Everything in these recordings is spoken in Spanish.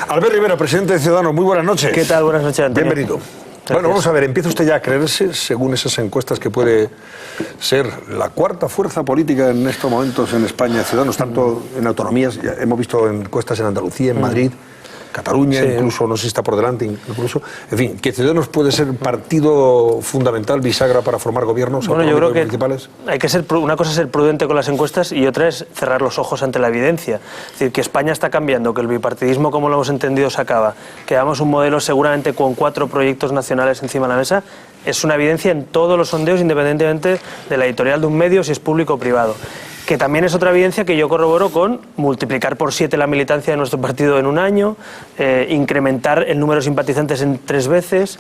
Albert Rivera, presidente de Ciudadanos, muy buenas noches. ¿Qué tal? Buenas noches, Antonio. Bienvenido. Gracias. Bueno, vamos a ver, ¿empieza usted ya a creerse, según esas encuestas, que puede ser la cuarta fuerza política en estos momentos en España, Ciudadanos, tanto en autonomías, ya hemos visto encuestas en Andalucía, en Madrid, Cataluña, sí, incluso, no sé si está por delante, incluso, en fin, que Ciudadanos puede ser un partido fundamental, bisagra para formar gobiernos autonómicos y municipales? Hay que ser, una cosa es ser prudente con las encuestas y otra es cerrar los ojos ante la evidencia. Es decir, que España está cambiando, que el bipartidismo, como lo hemos entendido, se acaba, que hagamos un modelo seguramente con 4 proyectos nacionales encima de la mesa, es una evidencia en todos los sondeos, independientemente de la editorial de un medio, si es público o privado. Que también es otra evidencia que yo corroboro con multiplicar por 7 la militancia de nuestro partido en un año, incrementar el número de simpatizantes en 3 veces,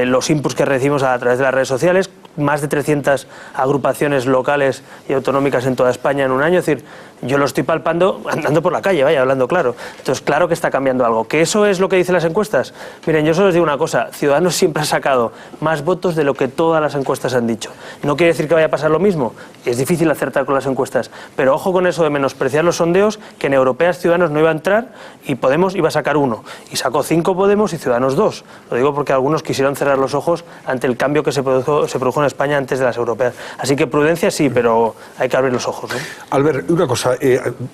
los inputs que recibimos a través de las redes sociales, más de 300 agrupaciones locales y autonómicas en toda España en un año. Es decir, yo lo estoy palpando andando por la calle, vaya, hablando claro. Entonces, claro que está cambiando algo. ¿Que eso es lo que dicen las encuestas? Miren, yo solo les digo una cosa. Ciudadanos siempre ha sacado más votos de lo que todas las encuestas han dicho. No quiere decir que vaya a pasar lo mismo. Es difícil acertar con las encuestas. Pero ojo con eso de menospreciar los sondeos, que en europeas Ciudadanos no iba a entrar y Podemos iba a sacar 1. Y sacó 5 Podemos y Ciudadanos 2. Lo digo porque algunos quisieron cerrar los ojos ante el cambio que se produjo en España antes de las europeas. Así que prudencia sí, pero hay que abrir los ojos, ¿no? Albert, una cosa,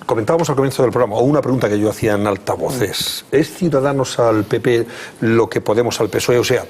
comentábamos al comienzo del programa, o una pregunta que yo hacía en altavoces. ¿Es Ciudadanos al PP lo que Podemos al PSOE? O sea,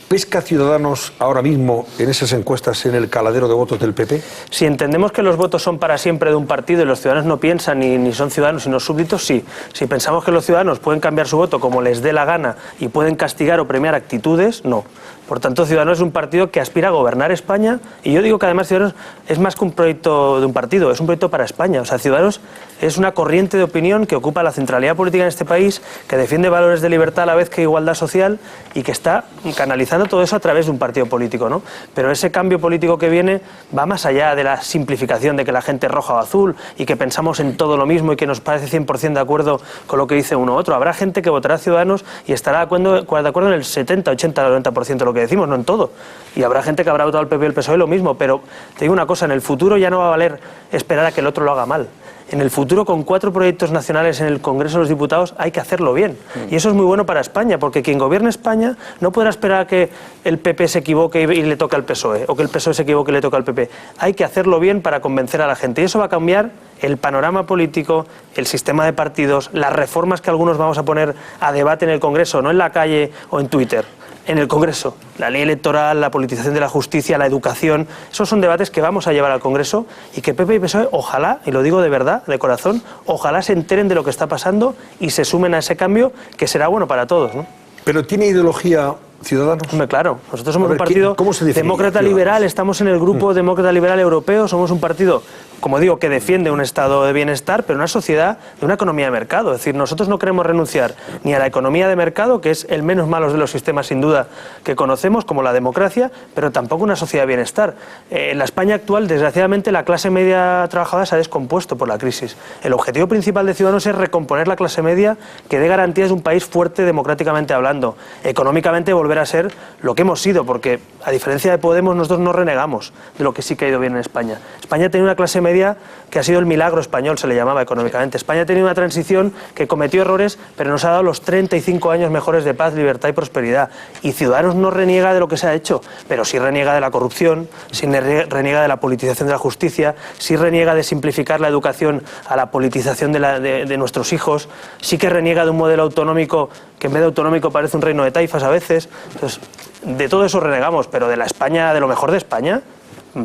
¿pesca Ciudadanos ahora mismo en esas encuestas en el caladero de votos del PP? Si entendemos que los votos son para siempre de un partido y los ciudadanos no piensan ni son ciudadanos sino súbditos, sí. Si pensamos que los ciudadanos pueden cambiar su voto como les dé la gana y pueden castigar o premiar actitudes, no. Por tanto, Ciudadanos es un partido que aspira a gobernar España y yo digo que además Ciudadanos es más que un proyecto de un partido, es un proyecto para España. O sea, Ciudadanos es una corriente de opinión que ocupa la centralidad política en este país, que defiende valores de libertad a la vez que igualdad social y que está canalizando todo eso a través de un partido político, ¿no? Pero ese cambio político que viene va más allá de la simplificación de que la gente es roja o azul y que pensamos en todo lo mismo y que nos parece 100% de acuerdo con lo que dice uno u otro. Habrá gente que votará a Ciudadanos y estará de acuerdo en el 70, 80, 90% de lo que decimos, no en todo. Y habrá gente que habrá votado al PP y el PSOE lo mismo, pero te digo una cosa, en el futuro ya no va a valer esperar a que el otro lo haga mal. En el futuro, con 4 proyectos nacionales en el Congreso de los Diputados, hay que hacerlo bien. Y eso es muy bueno para España, porque quien gobierne España no podrá esperar a que el PP se equivoque y le toque al PSOE, o que el PSOE se equivoque y le toque al PP. Hay que hacerlo bien para convencer a la gente. Y eso va a cambiar el panorama político, el sistema de partidos, las reformas que algunos vamos a poner a debate en el Congreso, no en la calle o en Twitter. En el Congreso, la ley electoral, la politización de la justicia, la educación, esos son debates que vamos a llevar al Congreso y que PP y PSOE, ojalá, y lo digo de verdad, de corazón, ojalá se enteren de lo que está pasando y se sumen a ese cambio que será bueno para todos, ¿no? ¿Pero tiene ideología Ciudadanos? Hombre, claro, nosotros somos un partido demócrata Ciudadanos? Liberal, estamos en el grupo demócrata liberal europeo, somos un partido, como digo, que defiende un estado de bienestar, pero una sociedad de una economía de mercado. Es decir, nosotros no queremos renunciar ni a la economía de mercado, que es el menos malo de los sistemas sin duda que conocemos, como la democracia, pero tampoco una sociedad de bienestar. En la España actual, desgraciadamente, la clase media trabajadora se ha descompuesto por la crisis. El objetivo principal de Ciudadanos es recomponer la clase media que dé garantías de un país fuerte democráticamente hablando, económicamente volver a ser lo que hemos sido, porque a diferencia de Podemos nosotros no renegamos de lo que sí que ha ido bien en España. España tiene una clase media que ha sido el milagro español, se le llamaba económicamente. España ha tenido una transición que cometió errores, pero nos ha dado los 35 años mejores de paz, libertad y prosperidad. Y Ciudadanos no reniega de lo que se ha hecho, pero sí reniega de la corrupción, sí reniega de la politización de la justicia, sí reniega de simplificar la educación a la politización de nuestros hijos, sí que reniega de un modelo autonómico que en vez de autonómico parece un reino de taifas a veces. Entonces, de todo eso renegamos, pero de la España, de lo mejor de España,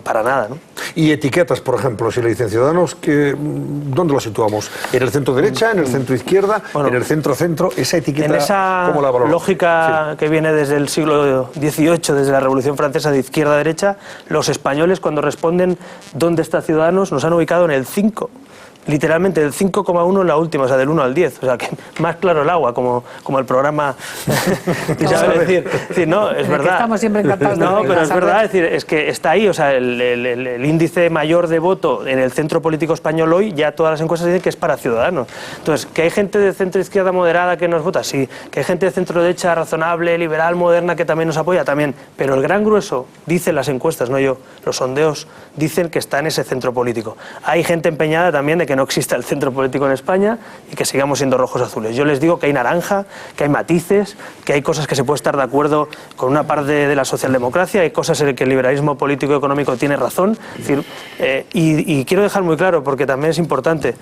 para nada, ¿no? Y etiquetas, por ejemplo, si le dicen Ciudadanos, ¿dónde lo situamos? ¿En el centro derecha, en el centro izquierda, bueno, en el centro-centro? Esa etiqueta, en esa ¿cómo la valoramos? Lógica que viene desde el siglo XVIII, desde la Revolución Francesa, de izquierda a derecha, los españoles, cuando responden ¿dónde está Ciudadanos?, nos han ubicado en el 5. Literalmente del 5,1 en la última, o sea, del 1 al 10. O sea, que más claro el agua, como el programa. ¿Sabes? decir, no, es verdad. Estamos siempre encantados de no, pero es verdad, es decir, es que está ahí, o sea, el índice mayor de voto en el centro político español hoy, ya todas las encuestas dicen que es para Ciudadanos. Entonces, ¿que hay gente de centro izquierda moderada que nos vota? Sí. ¿Que hay gente de centro derecha razonable, liberal, moderna que también nos apoya? También. Pero el gran grueso, dicen las encuestas, no yo, los sondeos dicen que está en ese centro político. Hay gente empeñada también de que no exista el centro político en España y que sigamos siendo rojos azules. Yo les digo que hay naranja, que hay matices, que hay cosas que se puede estar de acuerdo con una parte de la socialdemocracia, hay cosas en las que el liberalismo político y económico tiene razón. Es decir, y quiero dejar muy claro, porque también es importante,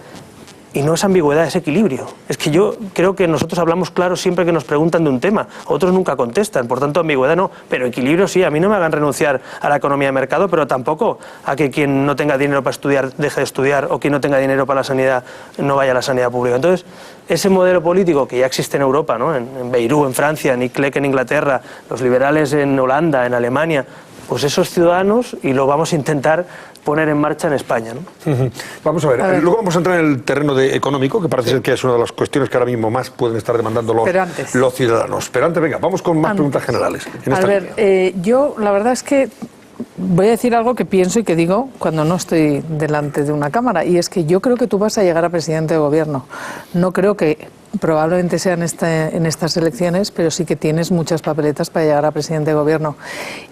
y no es ambigüedad, es equilibrio. Es que yo creo que nosotros hablamos claro siempre que nos preguntan de un tema, otros nunca contestan, por tanto ambigüedad no, pero equilibrio sí. A mí no me hagan renunciar a la economía de mercado, pero tampoco a que quien no tenga dinero para estudiar deje de estudiar, o quien no tenga dinero para la sanidad no vaya a la sanidad pública. Entonces, ese modelo político que ya existe en Europa, ¿no? en Beirut, en Francia, en Clegg, en Inglaterra, los liberales en Holanda, en Alemania, pues esos ciudadanos, y lo vamos a intentar poner en marcha en España, ¿no? Vamos a ver, luego vamos a entrar en el terreno económico, que parece ser que es una de las cuestiones que ahora mismo más pueden estar demandando los ciudadanos. Pero antes, venga, vamos con más preguntas generales. Yo la verdad es que voy a decir algo que pienso y que digo cuando no estoy delante de una cámara, y es que yo creo que tú vas a llegar a presidente de gobierno. No creo que probablemente sea en estas elecciones, pero sí que tienes muchas papeletas para llegar a presidente de gobierno.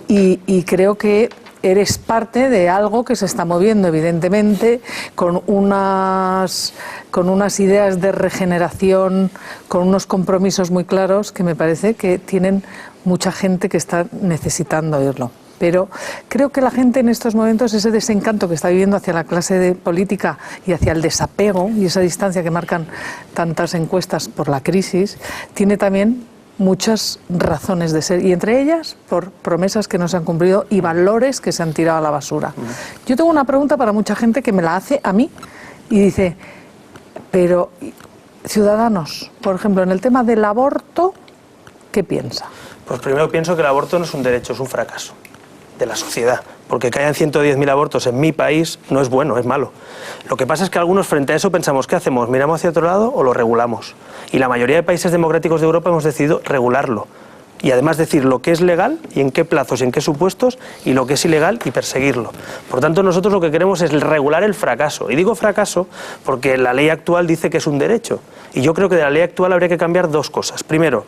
Y creo que eres parte de algo que se está moviendo, evidentemente, con unas ideas de regeneración, con unos compromisos muy claros que me parece que tienen mucha gente que está necesitando oírlo. Pero creo que la gente en estos momentos, ese desencanto que está viviendo hacia la clase de política y hacia el desapego y esa distancia que marcan tantas encuestas por la crisis, tiene también muchas razones de ser, y entre ellas por promesas que no se han cumplido y valores que se han tirado a la basura. Yo tengo una pregunta para mucha gente que me la hace a mí y dice, pero Ciudadanos, por ejemplo, en el tema del aborto, ¿qué piensa? Pues primero pienso que el aborto no es un derecho, es un fracaso de la sociedad, porque que hayan 110.000 abortos en mi país no es bueno, es malo. Lo que pasa es que algunos frente a eso pensamos, ¿qué hacemos? ¿Miramos hacia otro lado o lo regulamos? Y la mayoría de países democráticos de Europa hemos decidido regularlo. Y además decir lo que es legal y en qué plazos y en qué supuestos, y lo que es ilegal y perseguirlo. Por tanto, nosotros lo que queremos es regular el fracaso. Y digo fracaso porque la ley actual dice que es un derecho. Y yo creo que de la ley actual habría que cambiar dos cosas. Primero,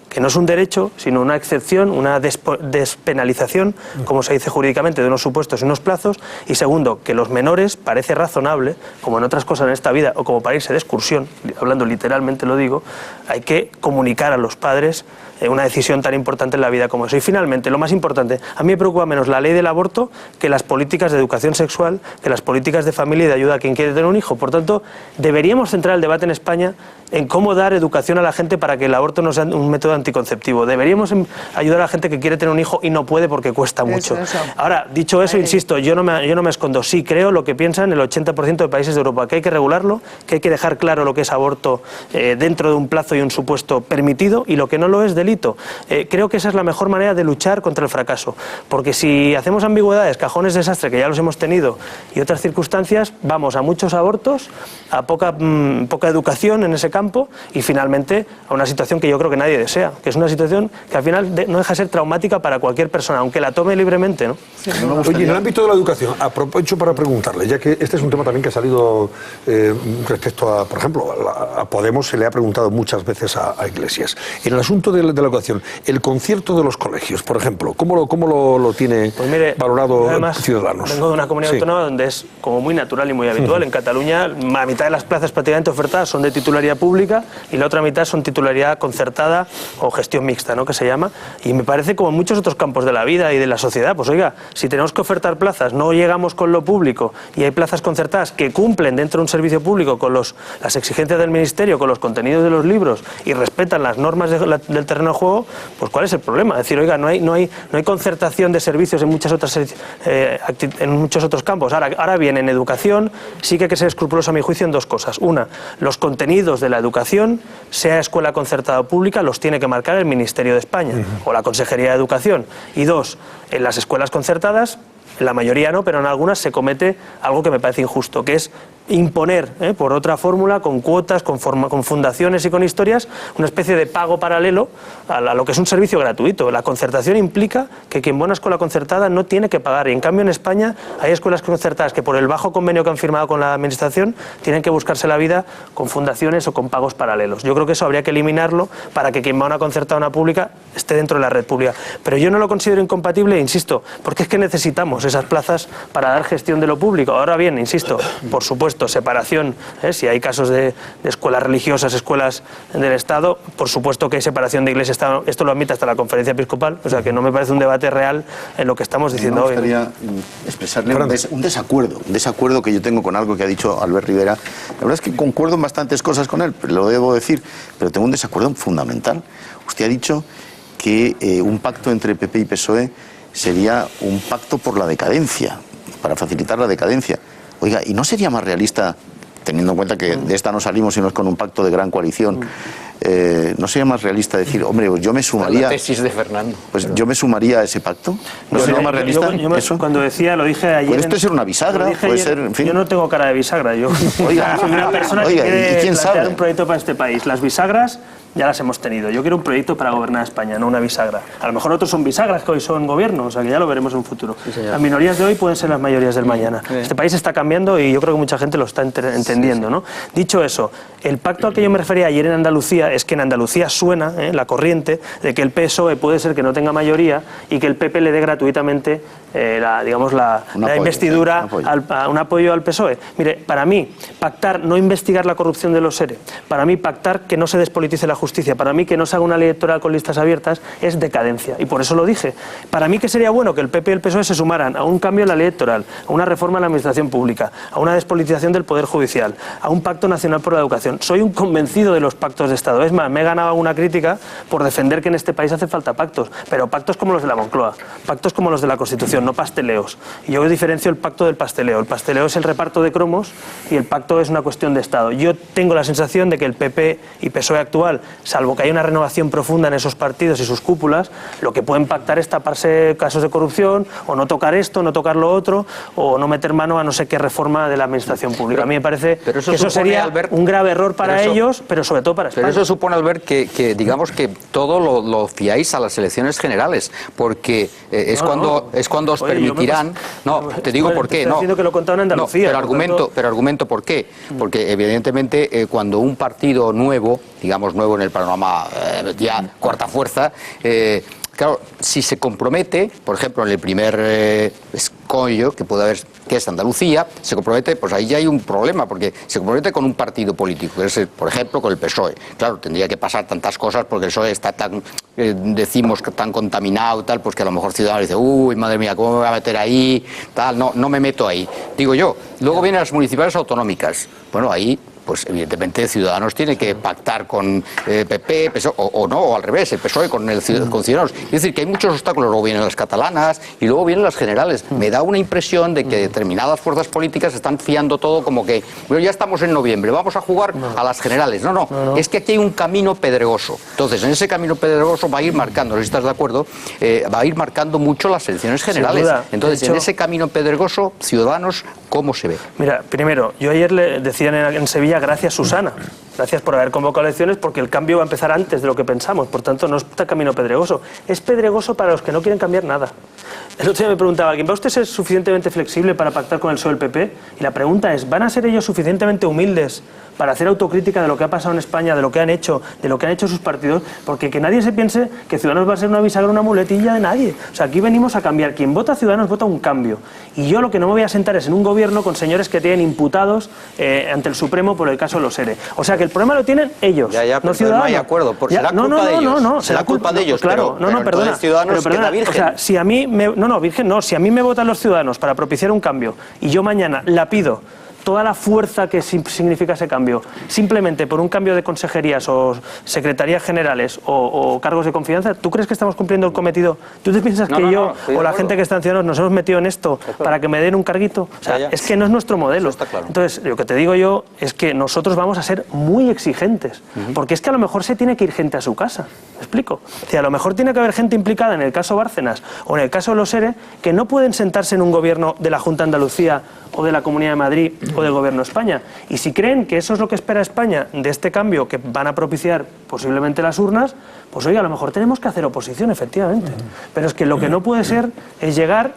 que no es un derecho, sino una excepción, una despenalización, como se dice jurídicamente, de unos supuestos y unos plazos. Y segundo, que los menores, parece razonable, como en otras cosas en esta vida, o como para irse de excursión, hablando literalmente lo digo, hay que comunicar a los padres una decisión tan importante en la vida como eso. Y finalmente, lo más importante, a mí me preocupa menos la ley del aborto que las políticas de educación sexual, que las políticas de familia y de ayuda a quien quiere tener un hijo. Por tanto, deberíamos centrar el debate en España en cómo dar educación a la gente para que el aborto no sea un método anticonceptivo. Deberíamos ayudar a la gente que quiere tener un hijo y no puede porque cuesta mucho. Ahora, dicho eso, insisto, yo no me escondo. Sí creo lo que piensan el 80% de países de Europa, que hay que regularlo, que hay que dejar claro lo que es aborto dentro de un plazo y un supuesto permitido, y lo que no lo es, delito. Creo que esa es la mejor manera de luchar contra el fracaso. Porque si hacemos ambigüedades, cajones de desastre, que ya los hemos tenido, y otras circunstancias, vamos a muchos abortos, a poca educación en ese campo, y finalmente a una situación que yo creo que nadie desea, que es una situación que al final no deja de ser traumática para cualquier persona, aunque la tome libremente, ¿no? Sí, oye, en el ámbito de la educación, aprovecho para preguntarle, ya que este es un tema también que ha salido respecto a, por ejemplo, a Podemos, se le ha preguntado muchas veces a Iglesias. En el asunto de la educación, el concierto de los colegios, por ejemplo, ¿cómo lo tiene valorado Ciudadanos? Vengo de una comunidad autónoma donde es como muy natural y muy habitual. En Cataluña, la mitad de las plazas prácticamente ofertadas son de titularidad pública y la otra mitad son titularidad concertada o gestión mixta, ¿no?, que se llama. Y me parece, como en muchos otros campos de la vida y de la sociedad, pues oiga, si tenemos que ofertar plazas, no llegamos con lo público y hay plazas concertadas que cumplen dentro de un servicio público con las exigencias del Ministerio, con los contenidos de los libros y respetan las normas del terreno de juego, pues ¿cuál es el problema? Es decir, oiga, no hay concertación de servicios en muchos otros campos. Ahora bien, en educación sí que hay que ser escrupuloso a mi juicio en dos cosas. Una, los contenidos de la educación, sea escuela concertada o pública, los tiene que marcar el Ministerio de España o la Consejería de Educación. Y dos, en las escuelas concertadas, en la mayoría no, pero en algunas se comete algo que me parece injusto, que es imponer, por otra fórmula, con cuotas, con fundaciones y con historias, una especie de pago paralelo a lo que es un servicio gratuito. La concertación implica que quien va a una escuela concertada no tiene que pagar, y en cambio en España hay escuelas concertadas que por el bajo convenio que han firmado con la administración tienen que buscarse la vida con fundaciones o con pagos paralelos. Yo creo que eso habría que eliminarlo para que quien va a una concertada o una pública esté dentro de la red pública. Pero yo no lo considero incompatible, insisto, porque es que necesitamos esas plazas para dar gestión de lo público. Ahora bien, insisto, por supuesto, separación, si hay casos de escuelas religiosas, escuelas del Estado, por supuesto que hay separación de Iglesia, esto lo admite hasta la Conferencia Episcopal, o sea que no me parece un debate real en lo que estamos diciendo hoy. Me gustaría expresarle un desacuerdo que yo tengo con algo que ha dicho Albert Rivera. La verdad es que concuerdo en bastantes cosas con él, lo debo decir, pero tengo un desacuerdo fundamental. Usted ha dicho que un pacto entre PP y PSOE sería un pacto por la decadencia, para facilitar la decadencia. Oiga, ¿y no sería más realista, teniendo en cuenta que de esta no salimos sino es con un pacto de gran coalición, no sería más realista decir, hombre, pues yo me sumaría... La tesis de Fernando. Pues yo me sumaría a ese pacto. ¿No sería más realista eso? Cuando decía, lo dije ayer... Puede esto ser una bisagra, puede ser, en fin... Yo no tengo cara de bisagra, yo Oiga, soy una persona oiga, que quiere ¿y quién plantear sabe? un proyecto para este país. Las bisagras ya las hemos tenido. Yo quiero un proyecto para gobernar España, no una bisagra. A lo mejor otros son bisagras que hoy son gobierno, o sea que ya lo veremos en un futuro. Sí, las minorías de hoy pueden ser las mayorías del mañana. Este país está cambiando y yo creo que mucha gente lo está entendiendo, ¿no? Dicho eso, el pacto al que yo me refería ayer en Andalucía es que en Andalucía suena la corriente de que el PSOE puede ser que no tenga mayoría y que el PP le dé gratuitamente la investidura, un apoyo al PSOE. Mire, para mí, pactar no investigar la corrupción de los SERE, para mí pactar que no se despolitice la justicia, para mí que no se haga una ley electoral con listas abiertas es decadencia. Y por eso lo dije. Para mí que sería bueno que el PP y el PSOE se sumaran a un cambio en la ley electoral, a una reforma en la administración pública, a una despolitización del Poder Judicial, a un pacto nacional por la educación. Soy un convencido de los pactos de Estado. Es más, me he ganado una crítica por defender que en este país hace falta pactos, pero pactos como los de la Moncloa, pactos como los de la Constitución, no pasteleos. Y yo diferencio el pacto del pasteleo. El pasteleo es el reparto de cromos y el pacto es una cuestión de Estado. Yo tengo la sensación de que el PP y PSOE actual, salvo que haya una renovación profunda en esos partidos y sus cúpulas, lo que pueden pactar es taparse casos de corrupción o no tocar esto, no tocar lo otro o no meter mano a no sé qué reforma de la administración pública. A mí me parece que eso sería, Albert, un grave error para ellos, pero sobre todo para España. Pero eso supone, Albert, que digamos que todo lo fiáis a las elecciones generales, porque es cuando os permitirán... te digo por qué. Estoy diciendo que lo contaron en Andalucía. Pero argumento por qué. Porque evidentemente cuando un partido nuevo, digamos nuevo en el panorama ya cuarta fuerza, claro, si se compromete, por ejemplo, en el primer escollo que puede haber, que es Andalucía, se compromete, pues ahí ya hay un problema, porque se compromete con un partido político, que es, por ejemplo, con el PSOE. Claro, tendría que pasar tantas cosas porque el PSOE está tan, decimos, tan contaminado, tal, pues que a lo mejor Ciudadanos dice, uy, madre mía, ¿cómo me voy a meter ahí? Tal, no me meto ahí. Digo yo, luego vienen las municipales autonómicas. Bueno, ahí... pues evidentemente Ciudadanos tiene que pactar con PP, PSOE, o no, o al revés, el PSOE con Ciudadanos. Es decir, que hay muchos obstáculos, luego vienen las catalanas y luego vienen las generales. Me da una impresión de que determinadas fuerzas políticas están fiando todo como que, bueno, ya estamos en noviembre, vamos a jugar a las generales. No, es que aquí hay un camino pedregoso. Entonces, en ese camino pedregoso va a ir marcando, no sé si estás de acuerdo, va a ir marcando mucho las elecciones generales. Entonces, en ese camino pedregoso, Ciudadanos, ¿cómo se ve? Mira, primero, yo ayer le decía en Sevilla, gracias Susana, gracias por haber convocado elecciones, porque el cambio va a empezar antes de lo que pensamos, por tanto no es camino pedregoso, es pedregoso para los que no quieren cambiar nada. El otro día me preguntaba, ¿va usted a ser suficientemente flexible para pactar con el PSOE y el PP? Y la pregunta es, ¿van a ser ellos suficientemente humildes para hacer autocrítica de lo que ha pasado en España, de lo que han hecho, sus partidos? Porque que nadie se piense que Ciudadanos va a ser una bisagra, una muletilla de nadie. O sea, aquí venimos a cambiar. Quien vota a Ciudadanos vota un cambio. Y yo lo que no me voy a sentar es en un gobierno con señores que tienen imputados ante el Supremo por el caso de los SERE. O sea, que el problema lo tienen ellos, no Ciudadanos. No hay acuerdo, será culpa de ellos. No, será culpa de ellos, claro, pero perdona. Ciudadanos queda virgen. O sea, si a mí virgen no, si a mí me votan los ciudadanos para propiciar un cambio y yo mañana la pido toda la fuerza que significa ese cambio, simplemente por un cambio de consejerías o secretarías generales o cargos de confianza, ¿tú crees que estamos cumpliendo el cometido? ¿Tú te piensas que yo o la gente que está en Ciudadanos nos hemos metido en esto para que me den un carguito? O sea, es que no es nuestro modelo. Claro. Entonces, lo que te digo yo es que nosotros vamos a ser muy exigentes, porque es que a lo mejor se tiene que ir gente a su casa. ¿Me explico? O sea, a lo mejor tiene que haber gente implicada en el caso Bárcenas o en el caso de los SERE que no pueden sentarse en un gobierno de la Junta de Andalucía o de la Comunidad de Madrid o del Gobierno de España. Y si creen que eso es lo que espera España de este cambio que van a propiciar posiblemente las urnas, pues oiga, a lo mejor tenemos que hacer oposición, efectivamente. Pero es que lo que no puede ser es llegar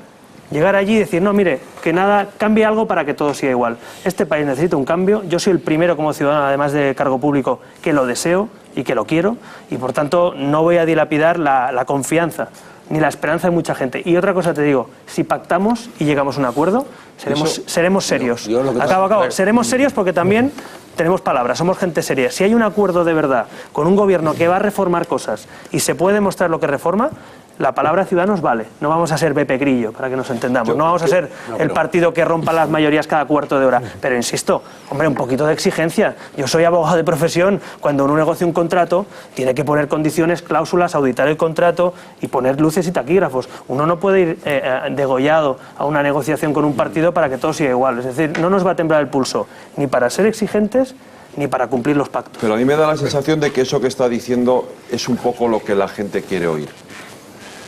llegar allí y decir, no, mire, que nada, cambie algo para que todo siga igual. Este país necesita un cambio, yo soy el primero como ciudadano, además de cargo público, que lo deseo y que lo quiero, y por tanto no voy a dilapidar la confianza ni la esperanza de mucha gente. Y otra cosa te digo, si pactamos y llegamos a un acuerdo, seremos serios. Acabo. Seremos serios porque también tenemos palabras, somos gente seria. Si hay un acuerdo de verdad con un gobierno que va a reformar cosas y se puede demostrar lo que reforma, la palabra Ciudadanos vale. No vamos a ser Beppe Grillo, para que nos entendamos. No vamos a ser el partido que rompa las mayorías cada cuarto de hora. Pero insisto, hombre, un poquito de exigencia. Yo soy abogado de profesión. Cuando uno negocia un contrato, tiene que poner condiciones, cláusulas, auditar el contrato y poner luces y taquígrafos. Uno no puede ir degollado a una negociación con un partido para que todo siga igual. Es decir, no nos va a temblar el pulso, ni para ser exigentes, ni para cumplir los pactos. Pero a mí me da la sensación de que eso que está diciendo es un poco lo que la gente quiere oír.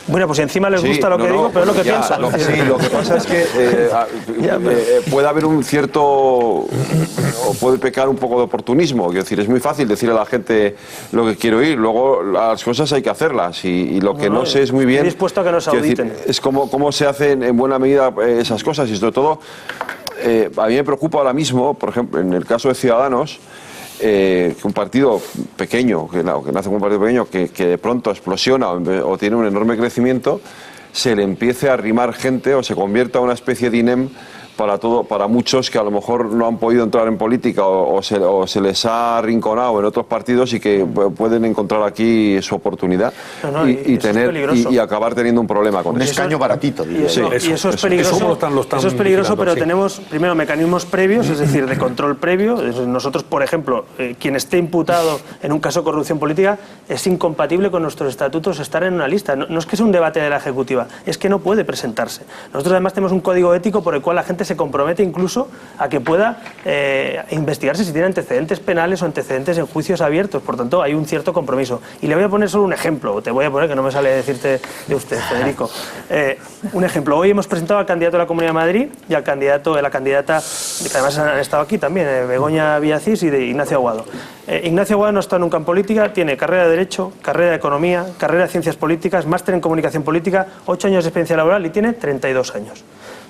Bueno, pues encima les gusta lo que digo, pero es lo que pienso. Sí, lo que pasa es que puede haber un cierto, o puede pecar un poco de oportunismo. Quiero decir, es muy fácil decir a la gente lo que quiero oír, luego las cosas hay que hacerlas y lo que no sé es muy bien. Estoy dispuesto a que nos auditen. Es cómo se hacen en buena medida esas cosas y sobre todo, a mí me preocupa ahora mismo, por ejemplo, en el caso de Ciudadanos, que un partido pequeño, que nace como un partido pequeño, que de pronto explosiona o tiene un enorme crecimiento, se le empiece a arrimar gente o se convierta en una especie de INEM para muchos que a lo mejor no han podido entrar en política o se les ha arrinconado en otros partidos y que pueden encontrar aquí su oportunidad y acabar teniendo un problema con eso. Un escaño baratito. Y eso es peligroso, eso es peligroso, pero tenemos primero mecanismos previos, es decir, de control previo. Nosotros, por ejemplo, quien esté imputado en un caso de corrupción política es incompatible con nuestros estatutos estar en una lista. No es que sea un debate de la Ejecutiva, es que no puede presentarse. Nosotros además tenemos un código ético por el cual la gente se compromete incluso a que pueda investigarse si tiene antecedentes penales o antecedentes en juicios abiertos. Por tanto, hay un cierto compromiso. Y le voy a poner solo un ejemplo, te voy a poner, que no me sale decirte de usted, Federico. Un ejemplo, hoy hemos presentado al candidato de la Comunidad de Madrid y al candidato, la candidata, que además han estado aquí también, Begoña Villacís y de Ignacio Aguado. Ignacio Aguado no está nunca en política, tiene carrera de Derecho, carrera de Economía, carrera de Ciencias Políticas, máster en Comunicación Política, 8 años de experiencia laboral y tiene 32 años.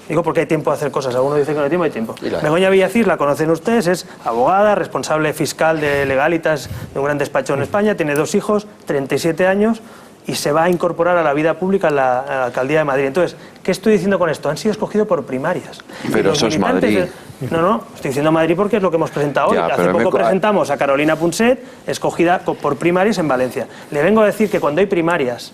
Digo porque hay tiempo de hacer cosas. Algunos dicen que no hay tiempo, hay tiempo. Begoña Villacís, la conocen ustedes, es abogada, responsable fiscal de Legalitas de un gran despacho en España, tiene 2 hijos, 37 años y se va a incorporar a la vida pública en la Alcaldía de Madrid. Entonces, ¿qué estoy diciendo con esto? Han sido escogidos por primarias. Pero eso es Madrid. No, estoy diciendo Madrid porque es lo que hemos presentado hoy. Hace poco presentamos a Carolina Punset, escogida por primarias en Valencia. Le vengo a decir que cuando hay primarias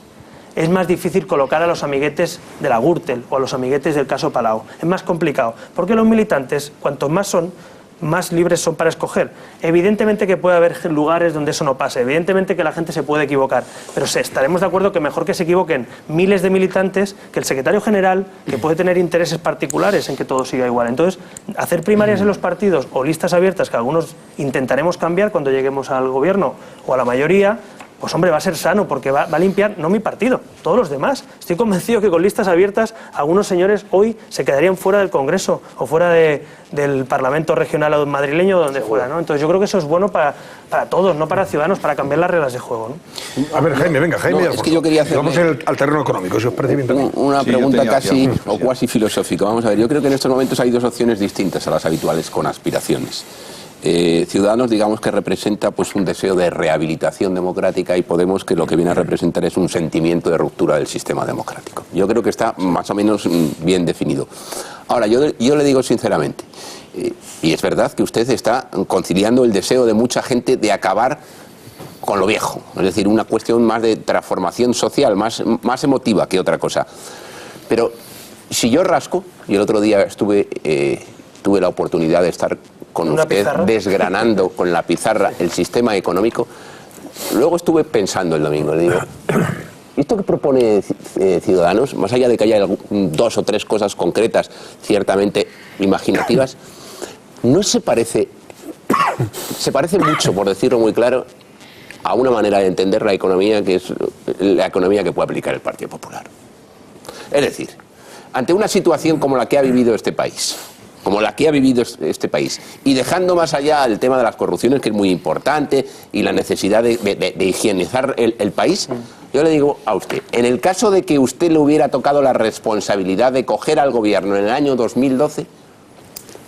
es más difícil colocar a los amiguetes de la Gürtel o a los amiguetes del caso Palau. Es más complicado, porque los militantes, cuantos más son, más libres son para escoger. Evidentemente que puede haber lugares donde eso no pase, evidentemente que la gente se puede equivocar, pero estaremos de acuerdo que mejor que se equivoquen miles de militantes que el secretario general, que puede tener intereses particulares en que todo siga igual. Entonces, hacer primarias en los partidos o listas abiertas, que algunos intentaremos cambiar cuando lleguemos al gobierno o a la mayoría, pues hombre, va a ser sano porque va a limpiar, no mi partido, todos los demás. Estoy convencido que con listas abiertas algunos señores hoy se quedarían fuera del Congreso o fuera del Parlamento regional o madrileño o donde fuera, ¿no? Entonces yo creo que eso es bueno para todos, no para Ciudadanos, para cambiar las reglas de juego, ¿no? A ver, Jaime, venga, Jaime. No, es que yo quería hacer vamos al terreno económico, si os parece bien también. Una pregunta casi o cuasi filosófica. Vamos a ver, yo creo que en estos momentos hay 2 opciones distintas a las habituales con aspiraciones. Ciudadanos, digamos que representa pues un deseo de rehabilitación democrática y Podemos que lo que viene a representar es un sentimiento de ruptura del sistema democrático. Yo creo que está más o menos bien definido. Ahora, yo le digo sinceramente, y es verdad que usted está conciliando el deseo de mucha gente de acabar con lo viejo, es decir, una cuestión más de transformación social, más emotiva que otra cosa. Pero si yo rasco, y el otro día tuve la oportunidad de estar con usted desgranando con la pizarra el sistema económico, luego estuve pensando el domingo, le digo, esto que propone Ciudadanos, más allá de que haya 2 o 3 cosas concretas, ciertamente imaginativas, no se parece mucho, por decirlo muy claro, a una manera de entender la economía que es la economía que puede aplicar el Partido Popular. Es decir, ante una situación como la que ha vivido este país, y dejando más allá el tema de las corrupciones, que es muy importante, y la necesidad de higienizar el país, Yo le digo a usted, en el caso de que usted le hubiera tocado la responsabilidad de coger al gobierno en el año 2012,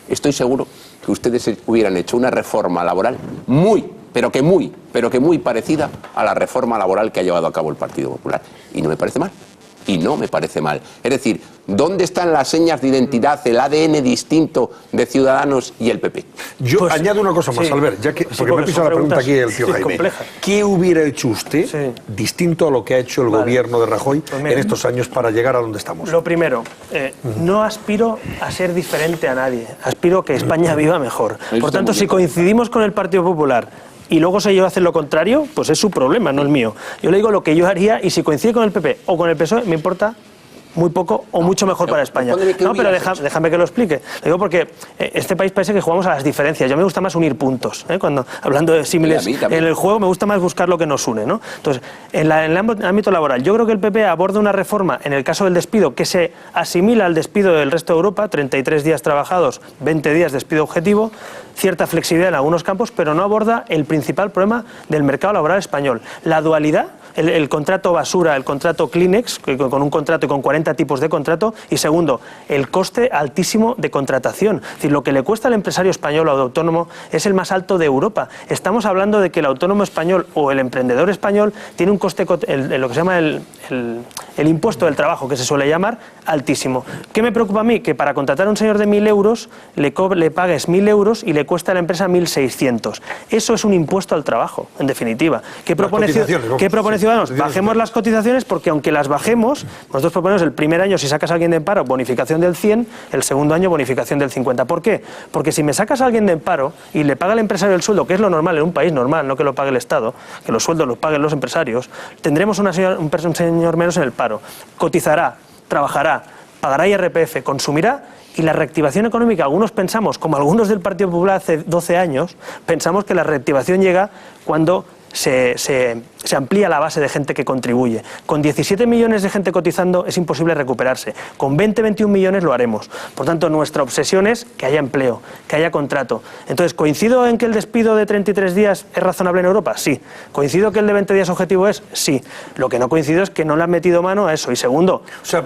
estoy seguro que ustedes hubieran hecho una reforma laboral pero que muy parecida a la reforma laboral que ha llevado a cabo el Partido Popular. Y no me parece mal. Y no me parece mal. Es decir, ¿dónde están las señas de identidad, el ADN distinto de Ciudadanos y el PP? Yo Pues, añado una cosa más, sí. Albert, ya que, Sí, porque me ha pisado la pregunta aquí el tío Jaime. complejas. ¿Qué hubiera hecho usted distinto a lo que ha hecho el gobierno de Rajoy Pues mira, en estos años para llegar a donde estamos? Lo primero, no aspiro a ser diferente a nadie, aspiro a que España viva mejor. Por tanto, si coincidimos con el Partido Popular y luego se lleva a hacer lo contrario, pues es su problema, no el mío. Yo le digo lo que yo haría, y si coincide con el PP o con el PSOE, me importa muy poco o mucho mejor para España. No, pero déjame que lo explique. Lo digo porque este país parece que jugamos a las diferencias. Yo me gusta más unir puntos. Cuando hablando de símiles en el juego, me gusta más buscar lo que nos une, ¿no? Entonces, en el ámbito laboral, yo creo que el PP aborda una reforma, en el caso del despido, que se asimila al despido del resto de Europa, 33 días trabajados, 20 días despido objetivo, cierta flexibilidad en algunos campos, pero no aborda el principal problema del mercado laboral español, la dualidad. El contrato basura, el contrato Kleenex, con un contrato y con 40 tipos de contrato, y segundo, el coste altísimo de contratación. Es decir, lo que le cuesta al empresario español o autónomo es el más alto de Europa. Estamos hablando de que el autónomo español o el emprendedor español tiene un coste, lo que se llama el impuesto del trabajo, que se suele llamar, altísimo. ¿Qué me preocupa a mí? Que para contratar a un señor de 1.000 euros le pagues 1.000 euros y le cuesta a la empresa 1.600. Eso es un impuesto al trabajo, en definitiva. ¿Qué propone Ciudadanos? Bajemos las cotizaciones, porque aunque las bajemos, nosotros proponemos el primer año, si sacas a alguien de paro, bonificación del 100, el segundo año bonificación del 50. ¿Por qué? Porque si me sacas a alguien de paro y le paga el empresario el sueldo, que es lo normal en un país normal, no que lo pague el Estado, que los sueldos los paguen los empresarios, tendremos un señor menos en el paro. Cotizará, trabajará, pagará IRPF, consumirá. Y la reactivación económica, algunos pensamos, como algunos del Partido Popular hace 12 años, pensamos que la reactivación llega cuando se amplía la base de gente que contribuye. Con 17 millones de gente cotizando es imposible recuperarse. Con 20-21 millones lo haremos. Por tanto, nuestra obsesión es que haya empleo, que haya contrato. Entonces, ¿coincido en que el despido de 33 días es razonable en Europa? Sí. ¿Coincido que el de 20 días objetivo es? Sí. Lo que no coincido es que no le han metido mano a eso. Y segundo... O sea,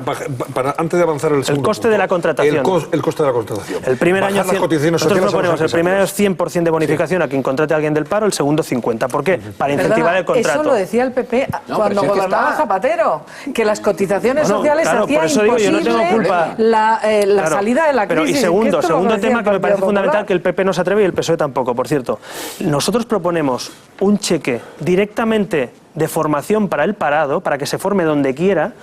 antes de avanzar el segundo coste punto, de la contratación. El coste de la contratación. El primer año... Nosotros proponemos el primer año es 100% de bonificación a quien contrate a alguien del paro, el segundo 50%. ¿Por qué? Para incentivar el contrato. Eso lo decía el PP cuando gobernaba Zapatero, que las cotizaciones sociales hacían imposible la salida de la crisis. Pero, y segundo tema que me parece fundamental, que el PP no se atreve y el PSOE tampoco, por cierto. Nosotros proponemos un cheque directamente de formación para el parado, para que se forme donde quiera,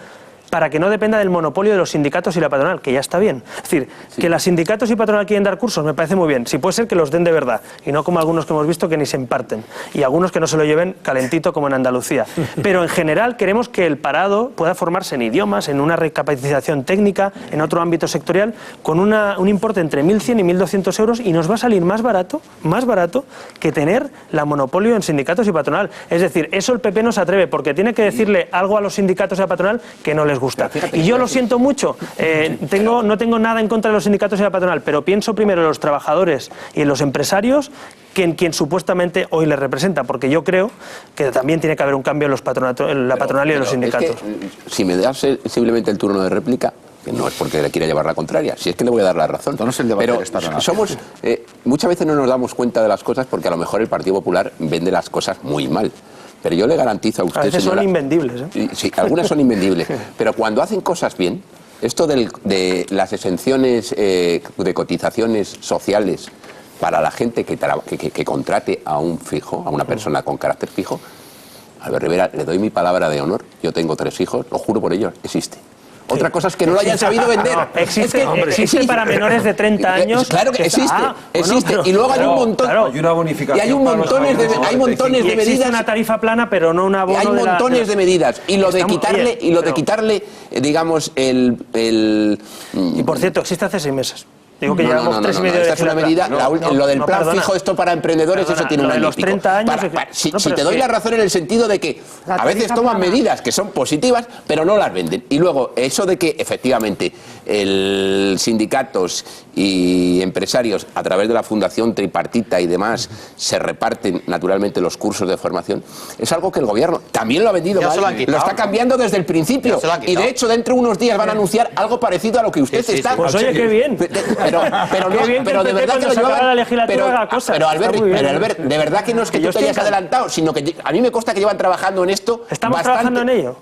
para que no dependa del monopolio de los sindicatos y la patronal, que ya está bien. Es decir, que los sindicatos y patronal quieren dar cursos, me parece muy bien. Si puede ser que los den de verdad, y no como algunos que hemos visto que ni se imparten, y algunos que no se lo lleven calentito como en Andalucía. Pero en general queremos que el parado pueda formarse en idiomas, en una recapacitación técnica, en otro ámbito sectorial, con un importe entre 1.100 y 1.200 euros, y nos va a salir más barato que tener la monopolio en sindicatos y patronal. Es decir, eso el PP no se atreve, porque tiene que decirle algo a los sindicatos y a la patronal que no les gusta. Y yo lo siento mucho, no tengo nada en contra de los sindicatos y la patronal, pero pienso primero en los trabajadores y en los empresarios que en quien supuestamente hoy les representa, porque yo creo que también tiene que haber un cambio en la patronal y en los sindicatos. Es que, si me das simplemente el turno de réplica, que no es porque le quiera llevar la contraria, si es que le voy a dar la razón. No es el debate pero somos, muchas veces no nos damos cuenta de las cosas porque a lo mejor el Partido Popular vende las cosas muy mal. Pero yo le garantizo a usted, a veces señora, son invendibles. Sí, algunas son invendibles. Pero cuando hacen cosas bien, esto de las exenciones de cotizaciones sociales para la gente que contrate a un fijo, a una persona con carácter fijo, Albert Rivera, le doy mi palabra de honor, yo tengo 3 hijos, lo juro por ellos, existe. Otra cosa es que no lo hayan sabido vender. No, existe para menores de 30 años. Claro que existe, existe. Bueno, y luego hay un montón. Hay una bonificación. Y hay montones de medidas. Existe una tarifa plana, pero no una bono. Hay montones de medidas. Y lo de quitarle, digamos, Y por cierto, existe hace 6 meses. Digo que llevamos 3 y medio de esta es una medida, lo del plan fijo, esto para emprendedores, eso tiene un año y pico. Los 30 años... Si te doy la razón en el sentido de que a veces toman medidas que son positivas, pero no las venden. Y luego, eso de que efectivamente sindicatos y empresarios a través de la Fundación Tripartita y demás se reparten naturalmente los cursos de formación, es algo que el gobierno también lo ha vendido mal, lo está cambiando desde el principio y de hecho dentro de unos días van a anunciar algo parecido a lo que usted está... Pues oye, qué bien. Pero de verdad que lo llevan... la legislatura haga cosas. Pero Albert, de verdad que no es que tú te hayas adelantado, sino que a mí me consta que llevan trabajando en esto. Estamos trabajando en ello.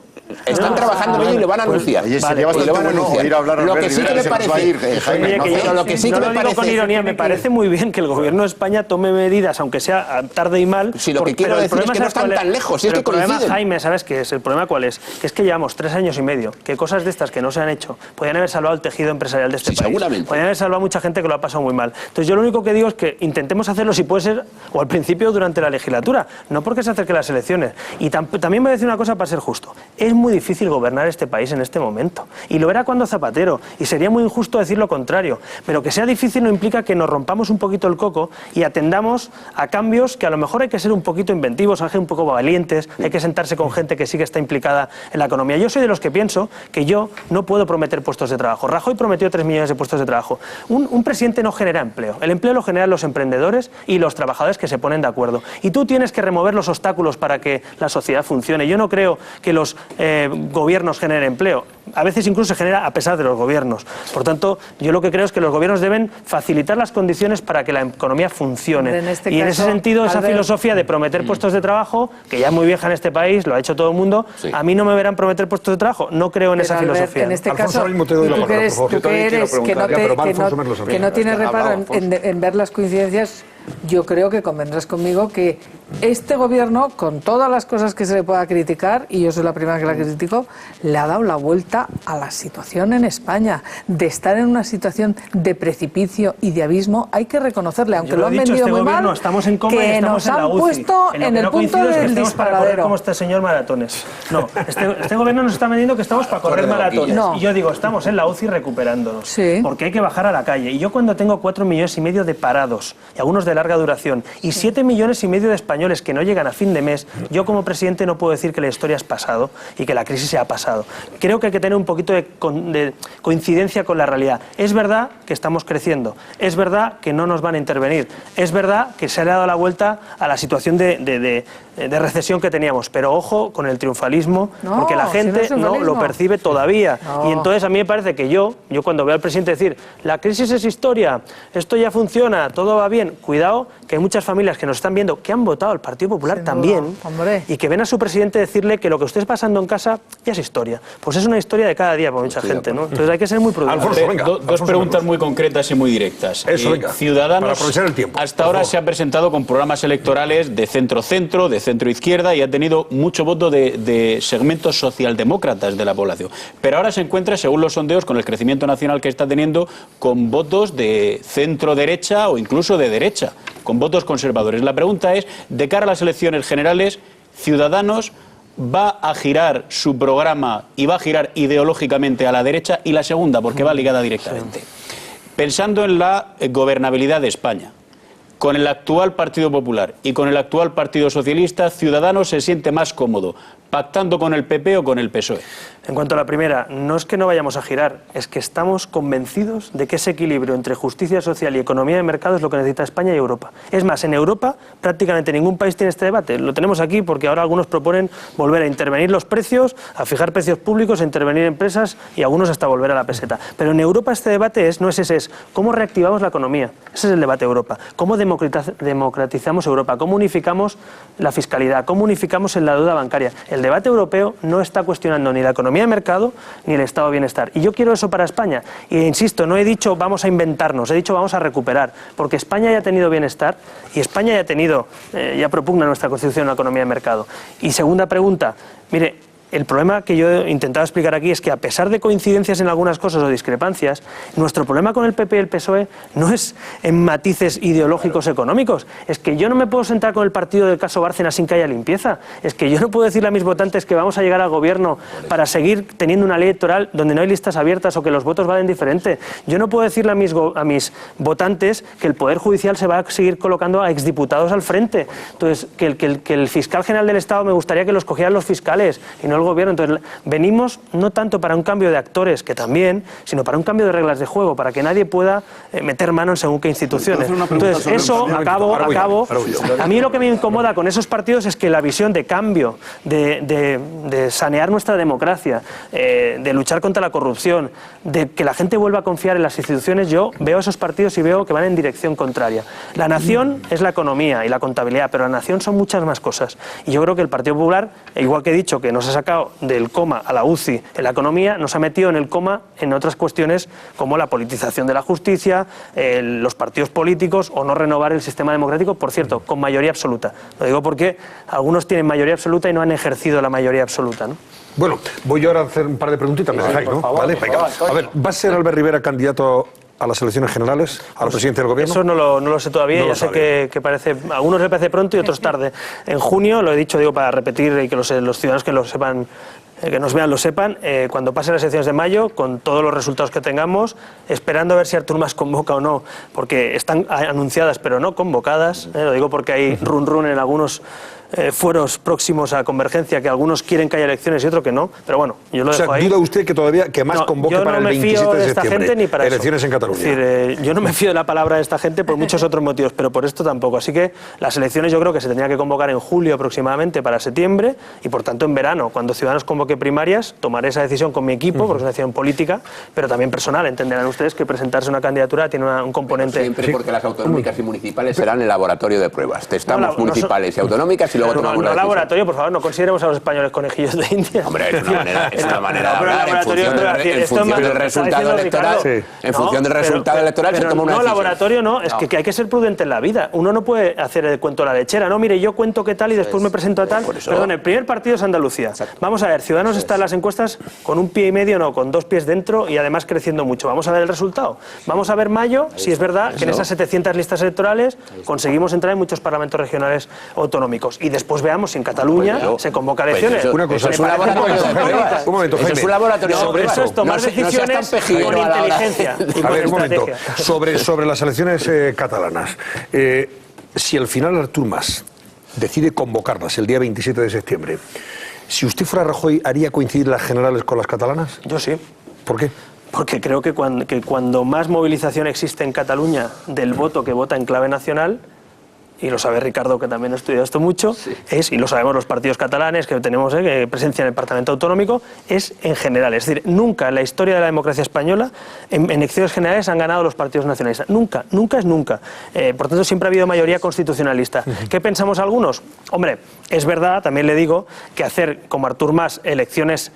Están trabajando en ello y lo van a anunciar. Oye, sería bastante bueno oír hablar a Lo Albert que sí que Rivera, me se nos va a parece, ir, Jaime, ¿no? Pero lo que sí que me parece, con ironía, me parece muy bien que el gobierno de España tome medidas, aunque sea tarde y mal. Si lo que quiero decir es que no están tan lejos, si es que el problema, coinciden. Jaime, ¿sabes qué es? El problema cuál es? Que es que llevamos 3 años y medio, que cosas de estas que no se han hecho podrían haber salvado el tejido empresarial de este país. Seguramente. Podrían haber salvado a mucha gente que lo ha pasado muy mal. Entonces yo lo único que digo es que intentemos hacerlo, si puede ser, o al principio durante la legislatura, no porque se acerquen las elecciones. Y también voy a decir una cosa para ser justo. Es muy difícil gobernar este país en este momento. Y lo era cuando Zapatero. Y sería muy injusto decir lo contrario. Pero que sea difícil no implica que nos rompamos un poquito el coco y atendamos a cambios que a lo mejor hay que ser un poquito inventivos, hay que ser un poco valientes, hay que sentarse con gente que sí que está implicada en la economía. Yo soy de los que pienso que yo no puedo prometer puestos de trabajo. Rajoy prometió 3 millones de puestos de trabajo. Un presidente no genera empleo. El empleo lo generan los emprendedores y los trabajadores que se ponen de acuerdo. Y tú tienes que remover los obstáculos para que la sociedad funcione. Yo no creo que los gobiernos generen empleo. A veces incluso se genera a pesar de los gobiernos. Por tanto, yo lo que creo es que los gobiernos deben facilitar las condiciones para que la economía funcione. En ese sentido, esa filosofía de prometer puestos de trabajo, que ya es muy vieja en este país, lo ha hecho todo el mundo, a mí no me verán prometer puestos de trabajo. No creo en esa filosofía. En este caso, tú que no tienes reparo en ver las coincidencias, yo creo que convendrás conmigo que este gobierno, con todas las cosas que se le pueda criticar, y yo soy la primera que la critico, le ha dado la vuelta a la situación en España. De estar en una situación de precipicio y de abismo, hay que reconocerle, aunque lo han vendido muy mal, que nos han puesto en el punto del disparadero. Como este señor maratones. No, este gobierno nos está vendiendo que estamos para correr maratones. Y yo digo, estamos en la UCI recuperándonos. Sí. Porque hay que bajar a la calle. Y yo cuando tengo 4,5 millones de parados, y algunos de larga duración, y 7,5 millones de españoles que no llegan a fin de mes, yo como presidente no puedo decir que la historia es pasado y que la crisis se ha pasado. Creo que hay que tener un poquito de coincidencia con la realidad. Es verdad que estamos creciendo, es verdad que no nos van a intervenir, es verdad que se le ha dado la vuelta a la situación de recesión que teníamos, pero ojo con el triunfalismo, porque la gente no lo percibe todavía. Y entonces a mí me parece que yo cuando veo al presidente decir, la crisis es historia, esto ya funciona, todo va bien, cuidado, que hay muchas familias que nos están viendo, que han votado al Partido Popular también, y que ven a su presidente decirle que lo que usted está pasando en casa ya es historia. Pues es una historia de cada día para mucha gente, ¿no? Entonces hay que ser muy prudentes. Alfonso, venga, dos preguntas muy concretas y muy directas. Ciudadanos, para aprovechar el tiempo, hasta ahora se ha presentado con programas electorales de centro-centro, de centro-izquierda, y ha tenido mucho voto de segmentos socialdemócratas de la población. Pero ahora se encuentra, según los sondeos, con el crecimiento nacional que está teniendo, con votos de centro-derecha o incluso de derecha, con votos conservadores. La pregunta es, de cara a las elecciones generales, Ciudadanos va a girar su programa y va a girar ideológicamente a la derecha, y la segunda, porque va ligada directamente. Pensando en la gobernabilidad de España, con el actual Partido Popular y con el actual Partido Socialista, Ciudadanos se siente más cómodo pactando con el PP o con el PSOE. En cuanto a la primera, no es que no vayamos a girar, es que estamos convencidos de que ese equilibrio entre justicia social y economía de mercado es lo que necesita España y Europa. Es más, en Europa prácticamente ningún país tiene este debate. Lo tenemos aquí porque ahora algunos proponen volver a intervenir los precios, a fijar precios públicos, a intervenir empresas y algunos hasta volver a la peseta. Pero en Europa este debate no es ese, es cómo reactivamos la economía. Ese es el debate de Europa. Cómo democratizamos Europa, cómo unificamos la fiscalidad, cómo unificamos en la deuda bancaria. El debate europeo no está cuestionando ni la economía de mercado ni el estado de bienestar. Y yo quiero eso para España. Y insisto, no he dicho vamos a inventarnos, he dicho vamos a recuperar. Porque España ya ha tenido bienestar y España ya propugna nuestra Constitución una economía de mercado. Y segunda pregunta, mire, el problema que yo he intentado explicar aquí es que a pesar de coincidencias en algunas cosas o discrepancias, nuestro problema con el PP y el PSOE no es en matices ideológicos económicos. Es que yo no me puedo sentar con el partido del caso Bárcenas sin que haya limpieza. Es que yo no puedo decirle a mis votantes que vamos a llegar al gobierno para seguir teniendo una ley electoral donde no hay listas abiertas o que los votos valen diferente. Yo no puedo decirle a mis votantes que el Poder Judicial se va a seguir colocando a exdiputados al frente. Entonces, que el fiscal general del Estado me gustaría que lo escogieran los fiscales y no el el gobierno. Entonces, venimos no tanto para un cambio de actores, que también, sino para un cambio de reglas de juego, para que nadie pueda meter mano en según qué instituciones. Entonces, eso, acabo. A mí lo que me incomoda con esos partidos es que la visión de cambio, de sanear nuestra democracia, de luchar contra la corrupción, de que la gente vuelva a confiar en las instituciones, yo veo esos partidos y veo que van en dirección contraria. La nación es la economía y la contabilidad, pero la nación son muchas más cosas. Y yo creo que el Partido Popular, igual que he dicho que nos ha sacado del coma a la UCI en la economía, nos ha metido en el coma en otras cuestiones como la politización de la justicia, los partidos políticos o no renovar el sistema democrático, por cierto, con mayoría absoluta. Lo digo porque algunos tienen mayoría absoluta y no han ejercido la mayoría absoluta, ¿no? Bueno, voy ahora a hacer un par de preguntitas, ¿me dejáis, no? Vale, venga. A ver, ¿va a ser Albert Rivera candidato a las elecciones generales, a la presidencia del gobierno? Eso no lo sé todavía, ya sé que parece, a algunos le parece pronto y otros tarde. En junio, lo he dicho, digo, para repetir y que los ciudadanos que lo sepan, que nos vean lo sepan, cuando pasen las elecciones de mayo, con todos los resultados que tengamos, esperando a ver si Artur Mas convoca o no, porque están anunciadas pero no convocadas, lo digo porque hay run en algunos fueros próximos a Convergencia, que algunos quieren que haya elecciones y otros que no, pero bueno, yo lo dejo ahí. ¿Duda usted que todavía que Mas convoque para el 27 de septiembre ni para elecciones en Cataluña? Es decir, yo no me fío de la palabra de esta gente por muchos otros motivos, pero por esto tampoco. Así que las elecciones yo creo que se tendría que convocar en julio aproximadamente para septiembre y por tanto en verano, cuando Ciudadanos convoque primarias, tomaré esa decisión con mi equipo, porque es una decisión política, pero también personal. Entenderán ustedes que presentarse una candidatura tiene un componente... Siempre porque las autonómicas y municipales serán el laboratorio de pruebas. Testamos municipales y autonómicas y luego tomamos una decisión. Laboratorio, por favor, no consideremos a los españoles conejillos de India. Hombre, es una manera de hablar en función del resultado electoral. En función del resultado electoral se toma una decisión. No, laboratorio no, es que hay que ser prudente en la vida. Uno no puede hacer el cuento de la lechera, no, mire, yo cuento qué tal y después me presento a tal. Perdón, el primer partido es Andalucía. Vamos a ver, Ciudadanos está en las encuestas con 1,5 pies, no, con 2 pies dentro y además creciendo mucho. Vamos a ver el resultado. Vamos a ver mayo, si es verdad que en esas 700 listas electorales conseguimos entrar en muchos parlamentos regionales autonómicos. Y después veamos si en Cataluña se convoca elecciones. Una cosa, es un laboratorio de pruebas. Un momento, Jaime. Eso es un laboratorio de pruebas. Eso es tomar decisiones con inteligencia. A ver, un momento. Sobre las elecciones catalanas. Si al final Artur Mas decide convocarlas el día 27 de septiembre, si usted fuera Rajoy, ¿haría coincidir las generales con las catalanas? Yo sí. ¿Por qué? Porque creo que cuando más movilización existe en Cataluña del voto que vota en clave nacional, y lo sabe Ricardo, que también ha estudiado esto mucho, y lo sabemos los partidos catalanes que tenemos presencia en el Parlamento Autonómico, es en general. Es decir, nunca en la historia de la democracia española, en elecciones generales han ganado los partidos nacionalistas. Nunca, nunca es nunca. Por tanto, siempre ha habido mayoría constitucionalista. ¿Qué pensamos algunos? Hombre, es verdad, también le digo, que hacer como Artur Mas elecciones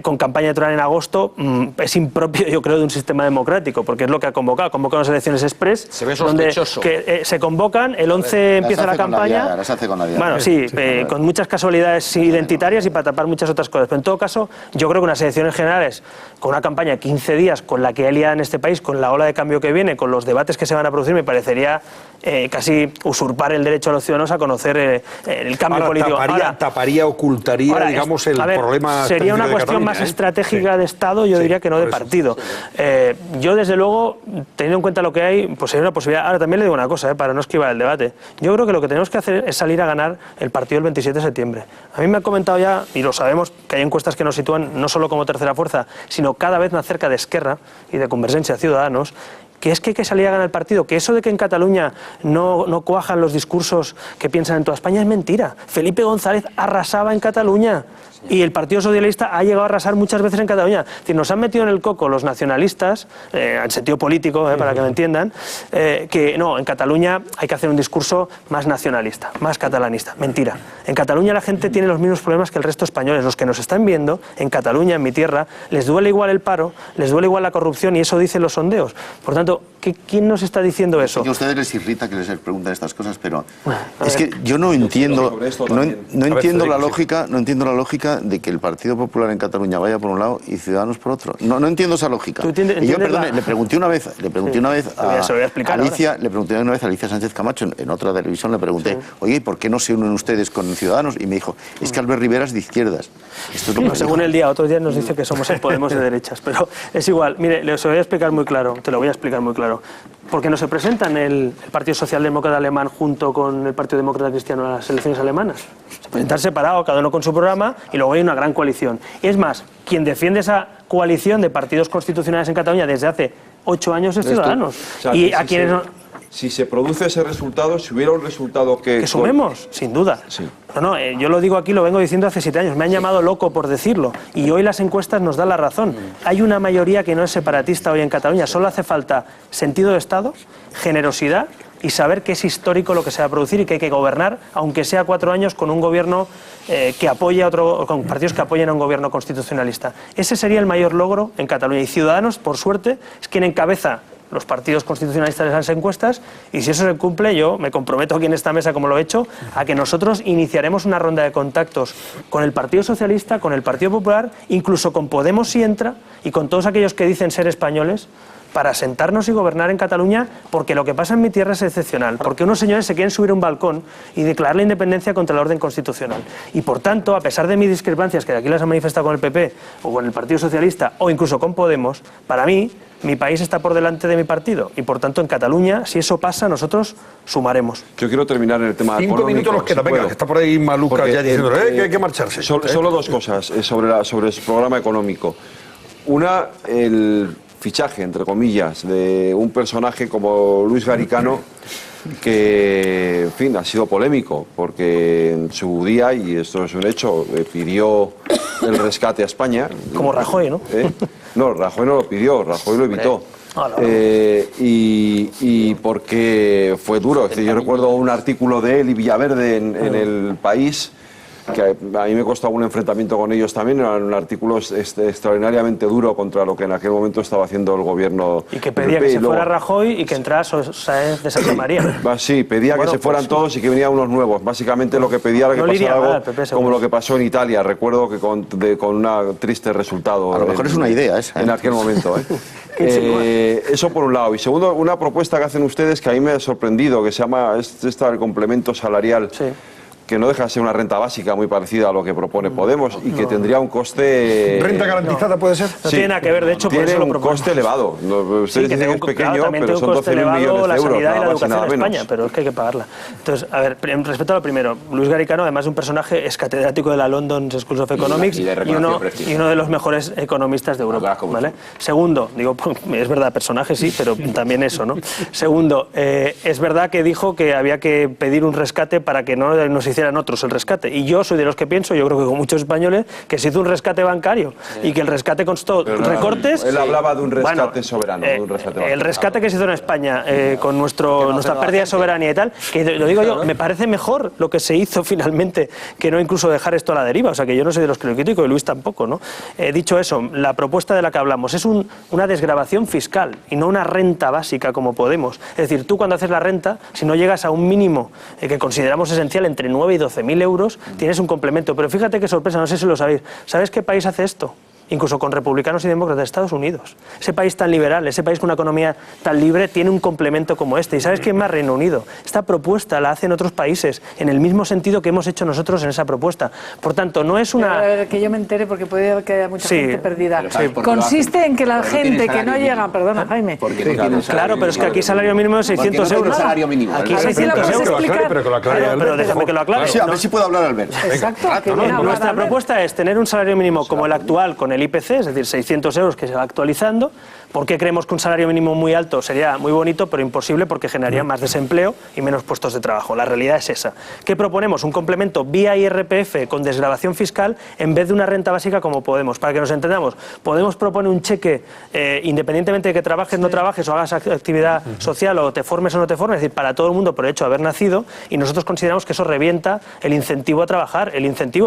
con campaña electoral en agosto es impropio, yo creo, de un sistema democrático, porque es lo que ha convocado. Convoca unas elecciones express, se ve sospechoso. Donde se convocan, el 11 empieza la campaña. Bueno, sí, con muchas casualidades identitarias y para tapar muchas otras cosas. Pero en todo caso, yo creo que unas elecciones generales, con una campaña de 15 días, con la que hay liada en este país, con la ola de cambio que viene, con los debates que se van a producir, me parecería casi usurpar el derecho a los ciudadanos a conocer el cambio político. Taparía, ocultaría, digamos, el problema. Sería una cuestión más estratégica de Estado, yo diría que no de partido. Yo, desde luego, teniendo en cuenta lo que hay, pues sería una posibilidad. Ahora, también le digo una cosa, para no esquivar el debate. Yo creo que lo que tenemos que hacer es salir a ganar el partido el 27 de septiembre. A mí me ha comentado ya, y lo sabemos, que hay encuestas que nos sitúan no solo como tercera fuerza, sino cada vez más cerca de Esquerra y de Convergencia Ciudadanos, que es que hay que salir a ganar el partido, que eso de que en Cataluña no cuajan los discursos que piensan en toda España es mentira. Felipe González arrasaba en Cataluña y el Partido Socialista ha llegado a arrasar muchas veces en Cataluña. Es decir, nos han metido en el coco los nacionalistas, en sentido político, para que me entiendan, que no, en Cataluña hay que hacer un discurso más nacionalista, más catalanista. Mentira. En Cataluña la gente tiene los mismos problemas que el resto de españoles. Los que nos están viendo, en Cataluña, en mi tierra, les duele igual el paro, les duele igual la corrupción y eso dicen los sondeos. Por tanto, ¿quién nos está diciendo eso? A ustedes les irrita que les pregunten estas cosas, pero es que yo no entiendo, no entiendo la lógica de que el Partido Popular en Cataluña vaya por un lado y Ciudadanos por otro. No entiendo esa lógica. Y yo, perdón, le pregunté una vez a Alicia Sánchez Camacho en otra televisión, le pregunté, oye, ¿por qué no se unen ustedes con Ciudadanos? Y me dijo, es que Albert Rivera es de izquierdas. Esto es lo que según el día, otros días nos dice que somos el Podemos de derechas, pero es igual. Mire, les voy a explicar muy claro, te lo voy a explicar muy claro. Primero, porque no se presentan el Partido Socialdemócrata Alemán junto con el Partido Demócrata Cristiano a las elecciones alemanas. Se presentan separados, cada uno con su programa, y luego hay una gran coalición. Y es más, quien defiende esa coalición de partidos constitucionales en Cataluña desde hace 8 años es Ciudadanos. O sea, y que a quienes no... Si se produce ese resultado, si hubiera un resultado Que sumemos, sin duda. Sí. Yo lo digo aquí, lo vengo diciendo hace 7 años. Me han llamado loco por decirlo. Y hoy las encuestas nos dan la razón. Hay una mayoría que no es separatista hoy en Cataluña. Solo hace falta sentido de Estado, generosidad y saber que es histórico lo que se va a producir y que hay que gobernar, aunque sea 4 años, con un gobierno que apoye a con partidos que apoyen a un gobierno constitucionalista. Ese sería el mayor logro en Cataluña. Y Ciudadanos, por suerte, es quien encabeza los partidos constitucionalistas de las encuestas, y si eso se cumple, yo me comprometo aquí en esta mesa, como lo he hecho, a que nosotros iniciaremos una ronda de contactos con el Partido Socialista, con el Partido Popular, incluso con Podemos si entra, y con todos aquellos que dicen ser españoles, para sentarnos y gobernar en Cataluña, porque lo que pasa en mi tierra es excepcional, porque unos señores se quieren subir a un balcón y declarar la independencia contra el orden constitucional. Y por tanto, a pesar de mis discrepancias, que de aquí las he manifestado con el PP, o con el Partido Socialista, o incluso con Podemos, para mí, mi país está por delante de mi partido, y por tanto en Cataluña, si eso pasa, nosotros sumaremos. Yo quiero terminar en el tema 5 económico. minutos nos quedan, si venga, puedo. que está por ahí Malucas Porque, ya diciendo que hay que marcharse. Solo 2 cosas sobre su programa económico. Una, el fichaje, entre comillas, de un personaje como Luis Garicano, que, en fin, ha sido polémico, porque en su día, y esto es un hecho, pidió el rescate a España. Como Rajoy, ¿no? No, Rajoy no lo pidió, Rajoy lo evitó. Y porque fue duro. Es decir, yo recuerdo un artículo de él y Villaverde en El País, que a mí me costó un enfrentamiento con ellos también. Era un artículo extraordinariamente duro contra lo que en aquel momento estaba haciendo el gobierno. Y que pedía que se fuera Rajoy y que entrara Sáenz de Santa María. Sí, pedía que se fueran todos y que vinieran unos nuevos. Básicamente lo que pedía era que pasara algo como lo que pasó en Italia. Recuerdo que con un triste resultado. A lo mejor es una idea esa. En aquel momento. Eso por un lado. Y segundo, una propuesta que hacen ustedes que a mí me ha sorprendido, que se llama el complemento salarial. Sí. Que no deja de ser una renta básica muy parecida a lo que propone Podemos y que tendría un coste... ¿Renta garantizada puede ser? No tiene nada que ver, de hecho, por tiene eso lo un proponemos. coste elevado. Ustedes dicen que es pequeño, también pero tiene son un coste 12.000 elevado millones de la euros, sanidad y la nada más y educación nada en España, menos. pero es que hay que pagarla. Entonces, a ver, respecto a lo primero, Luis Garicano, además de un personaje, es catedrático de la London School of Economics y uno de los mejores economistas de Europa. ¿Vale? Segundo, digo, es verdad, personaje sí, pero también eso, ¿no? Segundo, es verdad que dijo que había que pedir un rescate para que no nos hicieran otros el rescate. Y yo soy de los que pienso, yo creo que con muchos españoles, que se hizo un rescate bancario y que el rescate constó recortes. Él hablaba de un rescate soberano. De un rescate el rescate que se hizo en España con nuestra pérdida de soberanía y tal, que lo digo yo, me parece mejor lo que se hizo finalmente que no incluso dejar esto a la deriva. O sea, que yo no soy de los que lo critico y Luis tampoco, ¿no? Dicho eso, la propuesta de la que hablamos es una desgravación fiscal y no una renta básica como Podemos. Es decir, tú cuando haces la renta, si no llegas a un mínimo que consideramos esencial entre 9 y 12.000 euros, tienes un complemento. Pero fíjate qué sorpresa, no sé si lo sabéis. ¿Sabes qué país hace esto? Incluso con republicanos y demócratas, Estados Unidos. Ese país tan liberal, ese país con una economía tan libre, tiene un complemento como este. ¿Y sabes quién más? Reino Unido. Esta propuesta la hacen otros países, en el mismo sentido que hemos hecho nosotros en esa propuesta. Por tanto, no es una... A ver, que yo me entere, porque puede que haya mucha gente perdida. Pero Consiste en que la gente que no llega... Perdona, Jaime. Claro, pero es que aquí salario mínimo es 600 euros. Salario mínimo. Aquí A ver si la 600 puedes euros. explicar. Pero que lo aclare. Pero déjame que lo aclare. Sí, a ver si puedo hablar, Albert. Exacto. que viene a hablar Nuestra Albert. propuesta es tener un salario mínimo como el actual con el IPC, es decir, 600 euros que se va actualizando. ¿Por qué creemos que un salario mínimo muy alto sería muy bonito, pero imposible porque generaría más desempleo y menos puestos de trabajo? La realidad es esa. ¿Qué proponemos? Un complemento vía IRPF con desgravación fiscal en vez de una renta básica como Podemos. Para que nos entendamos, Podemos propone un cheque independientemente de que trabajes, no trabajes o hagas actividad social o te formes o no te formes, es decir, para todo el mundo por el hecho de haber nacido, y nosotros consideramos que eso revienta el incentivo a trabajar,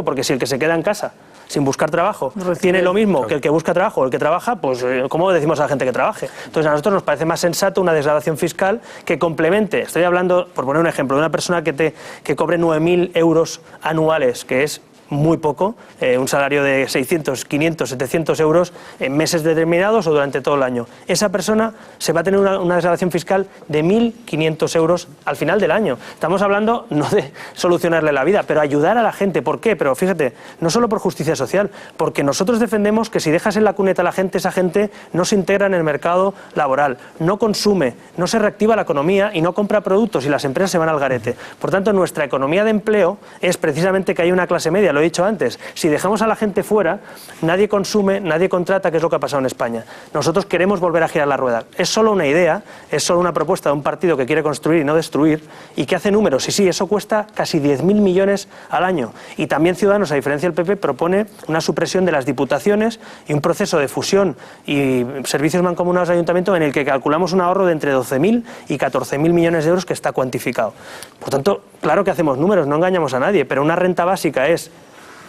porque si el que se queda en casa sin buscar trabajo tiene lo mismo que el que busca trabajo o el que trabaja, pues ¿cómo decimos a la gente que trabaje? Entonces a nosotros nos parece más sensato una desgravación fiscal que complemente. Estoy hablando, por poner un ejemplo, de una persona que cobre 9.000 euros anuales, que es muy poco, un salario de 600, 500, 700 euros en meses determinados o durante todo el año. Esa persona se va a tener una desgravación fiscal de 1.500 euros al final del año. Estamos hablando no de solucionarle la vida, pero ayudar a la gente. ¿Por qué? Pero fíjate, no solo por justicia social, porque nosotros defendemos que si dejas en la cuneta a la gente, esa gente no se integra en el mercado laboral, no consume, no se reactiva la economía y no compra productos y las empresas se van al garete. Por tanto, nuestra economía de empleo es precisamente que hay una clase media, lo he dicho antes. Si dejamos a la gente fuera, nadie consume, nadie contrata, que es lo que ha pasado en España. Nosotros queremos volver a girar la rueda. Es solo una idea, es solo una propuesta de un partido que quiere construir y no destruir y que hace números. Y sí, eso cuesta casi 10.000 millones al año. Y también Ciudadanos, a diferencia del PP, propone una supresión de las diputaciones y un proceso de fusión y servicios mancomunados de ayuntamiento en el que calculamos un ahorro de entre 12.000 y 14.000 millones de euros que está cuantificado. Por tanto, claro que hacemos números, no engañamos a nadie, pero una renta básica es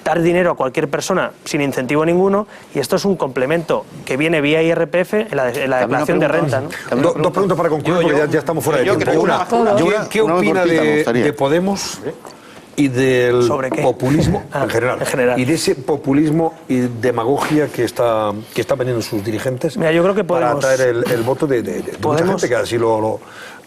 dar dinero a cualquier persona sin incentivo ninguno y esto es un complemento que viene vía IRPF en la declaración de renta, ¿no? Dos preguntas para concluir, porque ya estamos fuera de tiempo. ¿Qué opina de Podemos y del populismo en general? Y de ese populismo y demagogia que está vendiendo sus dirigentes. Mira, yo creo que Podemos, para atraer el voto de mucha gente que así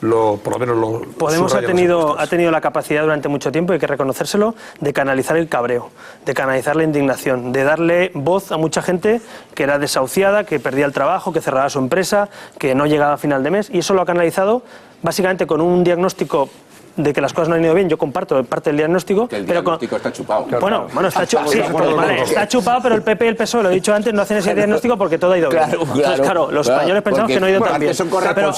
por lo menos lo Podemos ha tenido la capacidad durante mucho tiempo, hay que reconocérselo, de canalizar el cabreo, de canalizar la indignación, de darle voz a mucha gente que era desahuciada, que perdía el trabajo, que cerraba su empresa, que no llegaba a final de mes, y eso lo ha canalizado básicamente con un diagnóstico de que las cosas no han ido bien. Yo comparto parte del diagnóstico. Que el diagnóstico está chupado. Bueno, está chupado, sí, está chupado, pero el PP y el PSOE, lo he dicho antes, no hacen ese diagnóstico porque todo ha ido bien. Entonces, claro, los españoles pensamos que no ha ido tan bien. Pero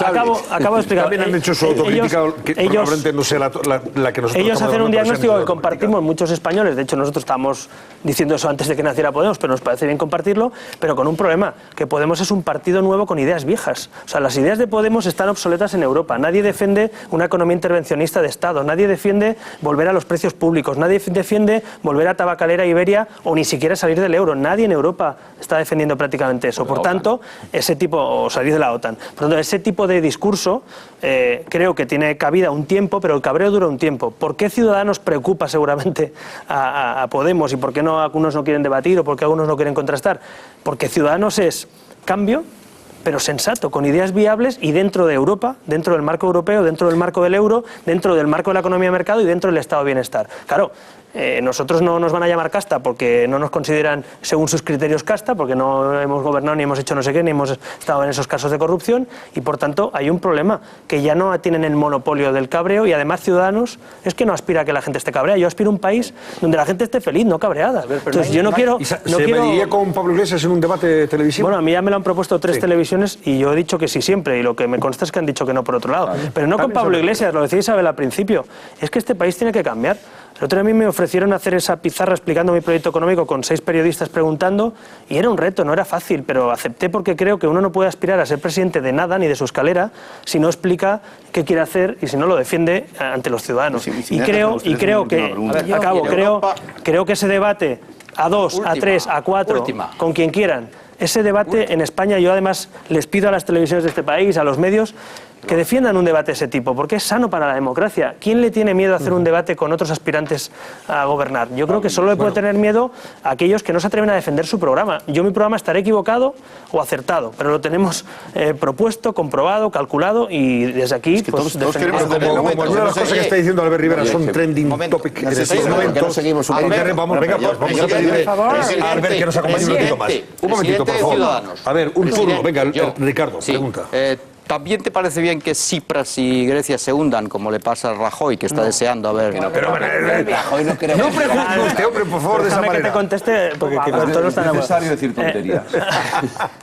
acabo de explicar. También han hecho su autocrítica, que probablemente no sea la que nosotros... Ellos hacen un diagnóstico que compartimos muchos españoles. De hecho, nosotros estábamos diciendo eso antes de que naciera Podemos, pero nos parece bien compartirlo, pero con un problema, que Podemos es un partido nuevo con ideas viejas. O sea, las ideas de Podemos están obsoletas en Europa. Nadie defiende una economía intervencionista de Estado. Nadie defiende volver a los precios públicos. Nadie defiende volver a Tabacalera, Iberia o ni siquiera salir del euro. Nadie en Europa está defendiendo prácticamente eso. Por tanto, o salir de la OTAN. Por tanto, ese tipo de discurso creo que tiene cabida un tiempo, pero el cabreo dura un tiempo. ¿Por qué Ciudadanos preocupa seguramente a Podemos y por qué algunos no quieren debatir o por qué algunos no quieren contrastar? Porque Ciudadanos es cambio, pero sensato, con ideas viables y dentro de Europa, dentro del marco europeo, dentro del marco del euro, dentro del marco de la economía de mercado y dentro del estado de bienestar. Claro, nosotros no nos van a llamar casta porque no nos consideran según sus criterios casta, porque no hemos gobernado ni hemos hecho no sé qué, ni hemos estado en esos casos de corrupción y por tanto hay un problema, que ya no tienen el monopolio del cabreo y además Ciudadanos es que no aspira a que la gente esté cabreada. Yo aspiro a un país donde la gente esté feliz, no cabreada. Entonces yo no quiero... ¿Se mediría con Pablo Iglesias en un debate televisivo? Bueno, a mí ya me lo han propuesto 3 televisiones y yo he dicho que sí siempre y lo que me consta es que han dicho que no por otro lado. Pero no con Pablo Iglesias, lo decía Isabel al principio. Es que este país tiene que cambiar. El otro día a mí me ofrecieron hacer esa pizarra explicando mi proyecto económico con 6 periodistas preguntando y era un reto, no era fácil, pero acepté porque creo que uno no puede aspirar a ser presidente de nada ni de su escalera si no explica qué quiere hacer y si no lo defiende ante los ciudadanos. Y creo que ese debate a 2, a 3, a 4, con quien quieran, ese debate en España, yo además les pido a las televisiones de este país, a los medios, que defiendan un debate de ese tipo, porque es sano para la democracia. ¿Quién le tiene miedo a hacer un debate con otros aspirantes a gobernar? Yo creo que solo le puede tener miedo a aquellos que no se atreven a defender su programa. Yo mi programa estaré equivocado o acertado, pero lo tenemos propuesto, comprobado, calculado y desde aquí todos queremos como algunas de las cosas que está diciendo Albert Rivera son trending topic en estos momentos. Vamos, venga, pues vamos a pedirle a Albert que nos acompañe un ratito más. Un momentito, por favor. A ver, un turno. Venga, Ricardo, pregunta. ¿También te parece bien que Tsipras y Grecia se hundan, como le pasa a Rajoy, que está deseando a ver... Rajoy no queremos... No pregunte usted, hombre, por favor, de esa manera. Que te conteste, porque todos no están... Es necesario decir tonterías.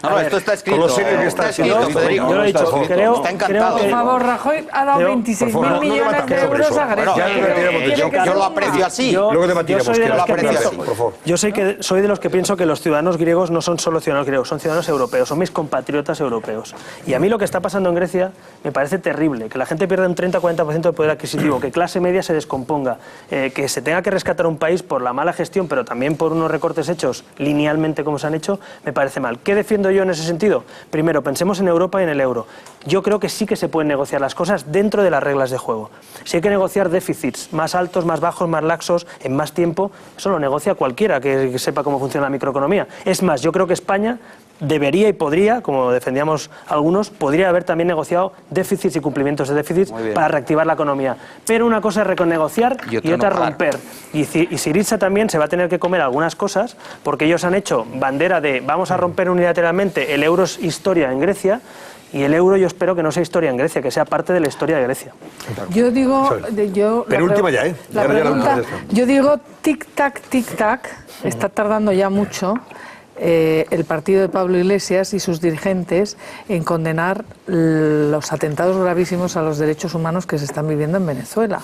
No, esto está escrito. Con lo serio que está escrito, Federico. Yo lo he dicho, creo... Está encantado. Por favor, Rajoy ha dado 26.000 millones de euros a Grecia. Yo lo aprecio así. Luego debatiremos. Yo soy de los que pienso que los ciudadanos griegos no son solo ciudadanos griegos, son ciudadanos europeos, son mis compatriotas europeos. Y a mí lo que está pasando pasando en Grecia me parece terrible, que la gente pierda un 30-40% de poder adquisitivo, que clase media se descomponga, que se tenga que rescatar un país por la mala gestión, pero también por unos recortes hechos linealmente como se han hecho, me parece mal. ¿Qué defiendo yo en ese sentido? Primero, pensemos en Europa y en el euro. Yo creo que sí que se pueden negociar las cosas dentro de las reglas de juego. Si hay que negociar déficits más altos, más bajos, más laxos, en más tiempo, eso lo negocia cualquiera que sepa cómo funciona la microeconomía. Es más, yo creo que España debería y podría, como defendíamos algunos, podría haber también negociado déficits y cumplimientos de déficits para reactivar la economía. Pero una cosa es renegociar y otra romper. Y Syriza también se va a tener que comer algunas cosas porque ellos han hecho bandera de vamos a romper unilateralmente, el euro es historia en Grecia. Y el euro yo espero que no sea historia en Grecia, que sea parte de la historia de Grecia. Yo digo... Penúltima ya, ¿eh? La pregunta, yo digo tic-tac, tic-tac, está tardando ya mucho el partido de Pablo Iglesias y sus dirigentes en condenar los atentados gravísimos a los derechos humanos que se están viviendo en Venezuela.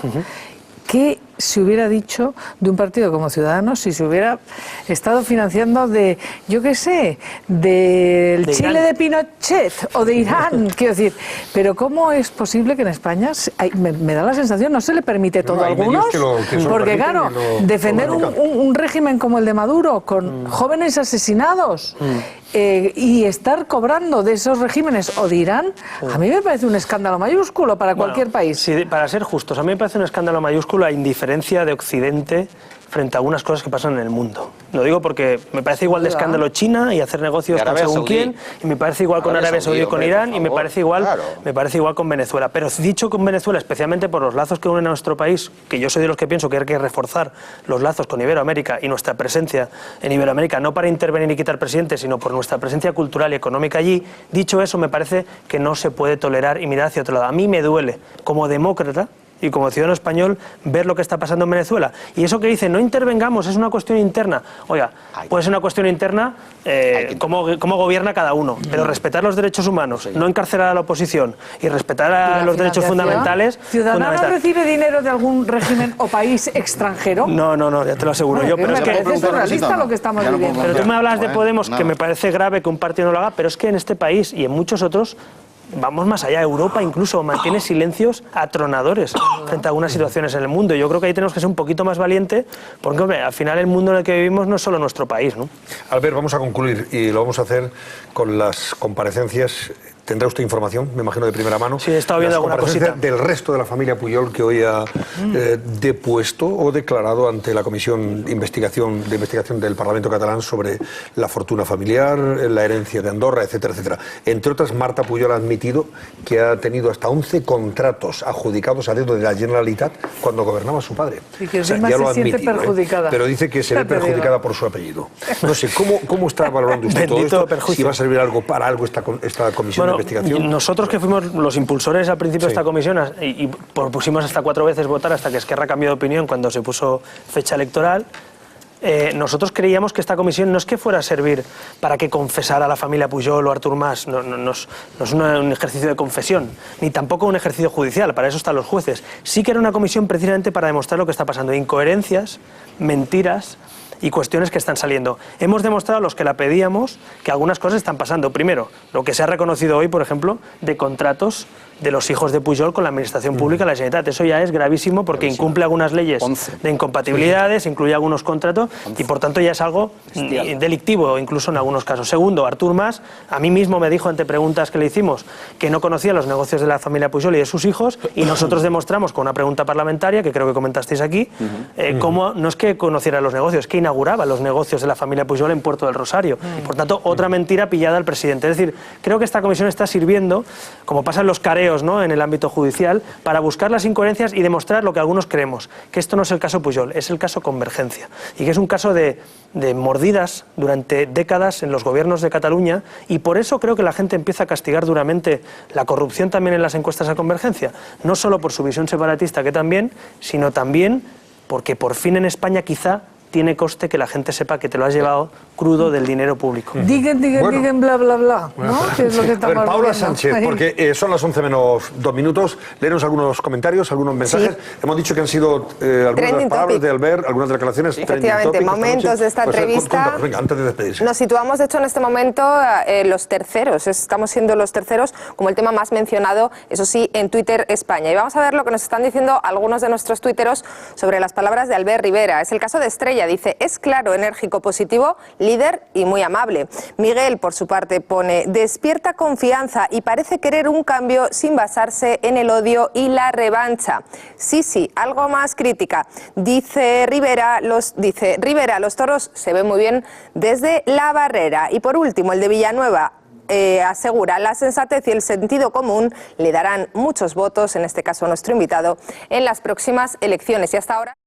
¿Qué se hubiera dicho de un partido como Ciudadanos si se hubiera estado financiando de, yo qué sé, del Chile Irán, de Pinochet o de Irán? Quiero decir, pero ¿cómo es posible que en España, me da la sensación, no se le permite todo a algunos? Porque claro, defender un régimen como el de Maduro, con jóvenes asesinados, y estar cobrando de esos regímenes o de Irán, a mí me parece un escándalo mayúsculo para cualquier país. Sí, para ser justos, a mí me parece un escándalo mayúsculo la indiferencia de Occidente frente a algunas cosas que pasan en el mundo. Lo digo porque me parece igual de escándalo China y hacer negocios con según quién, y me parece igual con Arabia Saudí y con Irán, y me parece igual con Venezuela. Pero dicho con Venezuela, especialmente por los lazos que unen a nuestro país, que yo soy de los que pienso que hay que reforzar los lazos con Iberoamérica y nuestra presencia en Iberoamérica, no para intervenir y quitar presidentes, sino por nuestra presencia cultural y económica allí. Dicho eso, me parece que no se puede tolerar y mirar hacia otro lado. A mí me duele, como demócrata y como ciudadano español, ver lo que está pasando en Venezuela. Y eso que dicen, no intervengamos, es una cuestión interna. Oiga, puede ser una cuestión interna, cómo gobierna cada uno, pero respetar los derechos humanos, no encarcelar a la oposición y respetar a los derechos fundamentales. ¿Ciudadanos recibe dinero de algún régimen o país extranjero? No, ya te lo aseguro yo. Pero me parece surrealista lo que estamos viviendo. Pero tú me hablas de Podemos, que me parece grave que un partido no lo haga, pero es que en este país y en muchos otros vamos más allá. Europa incluso mantiene silencios atronadores frente a algunas situaciones en el mundo. Yo creo que ahí tenemos que ser un poquito más valientes, porque hombre, al final el mundo en el que vivimos no es solo nuestro país, ¿no? Albert, vamos a concluir y lo vamos a hacer con las comparecencias. ¿Tendrá usted información, me imagino, de primera mano? Sí, he estado viendo alguna cosita. Del resto de la familia Pujol que hoy ha depuesto o declarado ante la Comisión de Investigación del Parlamento catalán sobre la fortuna familiar, la herencia de Andorra, etcétera, etcétera. Entre otras, Marta Pujol ha admitido que ha tenido hasta 11 contratos adjudicados a dedo de la Generalitat cuando gobernaba su padre. Y que ya lo se siente perjudicada. Pero dice que se ve perjudicada por su apellido. No sé, ¿cómo está valorando usted todo esto? Perjuicio. Si va a servir algo para algo esta comisión de investigación. Nosotros que fuimos los impulsores al principio de esta comisión y propusimos hasta 4 veces votar hasta que Esquerra cambió de opinión cuando se puso fecha electoral, nosotros creíamos que esta comisión no es que fuera a servir para que confesara a la familia Pujol o Artur Mas, no es un ejercicio de confesión, ni tampoco un ejercicio judicial, para eso están los jueces. Sí que era una comisión precisamente para demostrar lo que está pasando, incoherencias, mentiras y cuestiones que están saliendo. Hemos demostrado a los que la pedíamos que algunas cosas están pasando. Primero, lo que se ha reconocido hoy, por ejemplo, de contratos de los hijos de Pujol con la administración pública de la Generalitat. Eso ya es gravísimo porque incumple algunas leyes de incompatibilidades, incluye algunos contratos y por tanto ya es algo delictivo incluso en algunos casos. Segundo, Artur Mas a mí mismo me dijo ante preguntas que le hicimos que no conocía los negocios de la familia Pujol y de sus hijos, y nosotros demostramos con una pregunta parlamentaria que creo que comentasteis aquí cómo no es que conociera los negocios, es que inauguraba los negocios de la familia Pujol en Puerto del Rosario. Por tanto, otra mentira pillada al presidente. Es decir, creo que esta comisión está sirviendo, como pasa en los careos, ¿no?, en el ámbito judicial, para buscar las incoherencias y demostrar lo que algunos creemos, que esto no es el caso Pujol, es el caso Convergencia, y que es un caso de mordidas durante décadas en los gobiernos de Cataluña, y por eso creo que la gente empieza a castigar duramente la corrupción también en las encuestas a Convergencia, no solo por su visión separatista, que también, sino también porque por fin en España quizá tiene coste que la gente sepa que te lo has llevado crudo del dinero público. Digan, bla, bla, bla, ¿no? Que es lo que A estamos ver, Paula viendo Sánchez, ahí. porque son las 11 menos 2 minutos. Léenos algunos comentarios, algunos mensajes. Hemos dicho que han sido algunas de las Trending palabras topic. de Albert, algunas declaraciones. trending Efectivamente, topic esta momentos noche. de esta Pues, entrevista. cuéntanos, venga, antes de despedirse. Nos situamos, de hecho, en este momento los terceros. Estamos siendo los terceros como el tema más mencionado, eso sí, en Twitter España. Y vamos a ver lo que nos están diciendo algunos de nuestros tuiteros sobre las palabras de Albert Rivera. Es el caso de Estrella. Dice, es claro, enérgico, positivo, líder y muy amable. Miguel, por su parte, pone, despierta confianza y parece querer un cambio sin basarse en el odio y la revancha. Sí, algo más crítica. Dice Rivera, los toros se ven muy bien desde la barrera. Y por último, el de Villanueva asegura, la sensatez y el sentido común le darán muchos votos, en este caso a nuestro invitado, en las próximas elecciones. Y hasta ahora...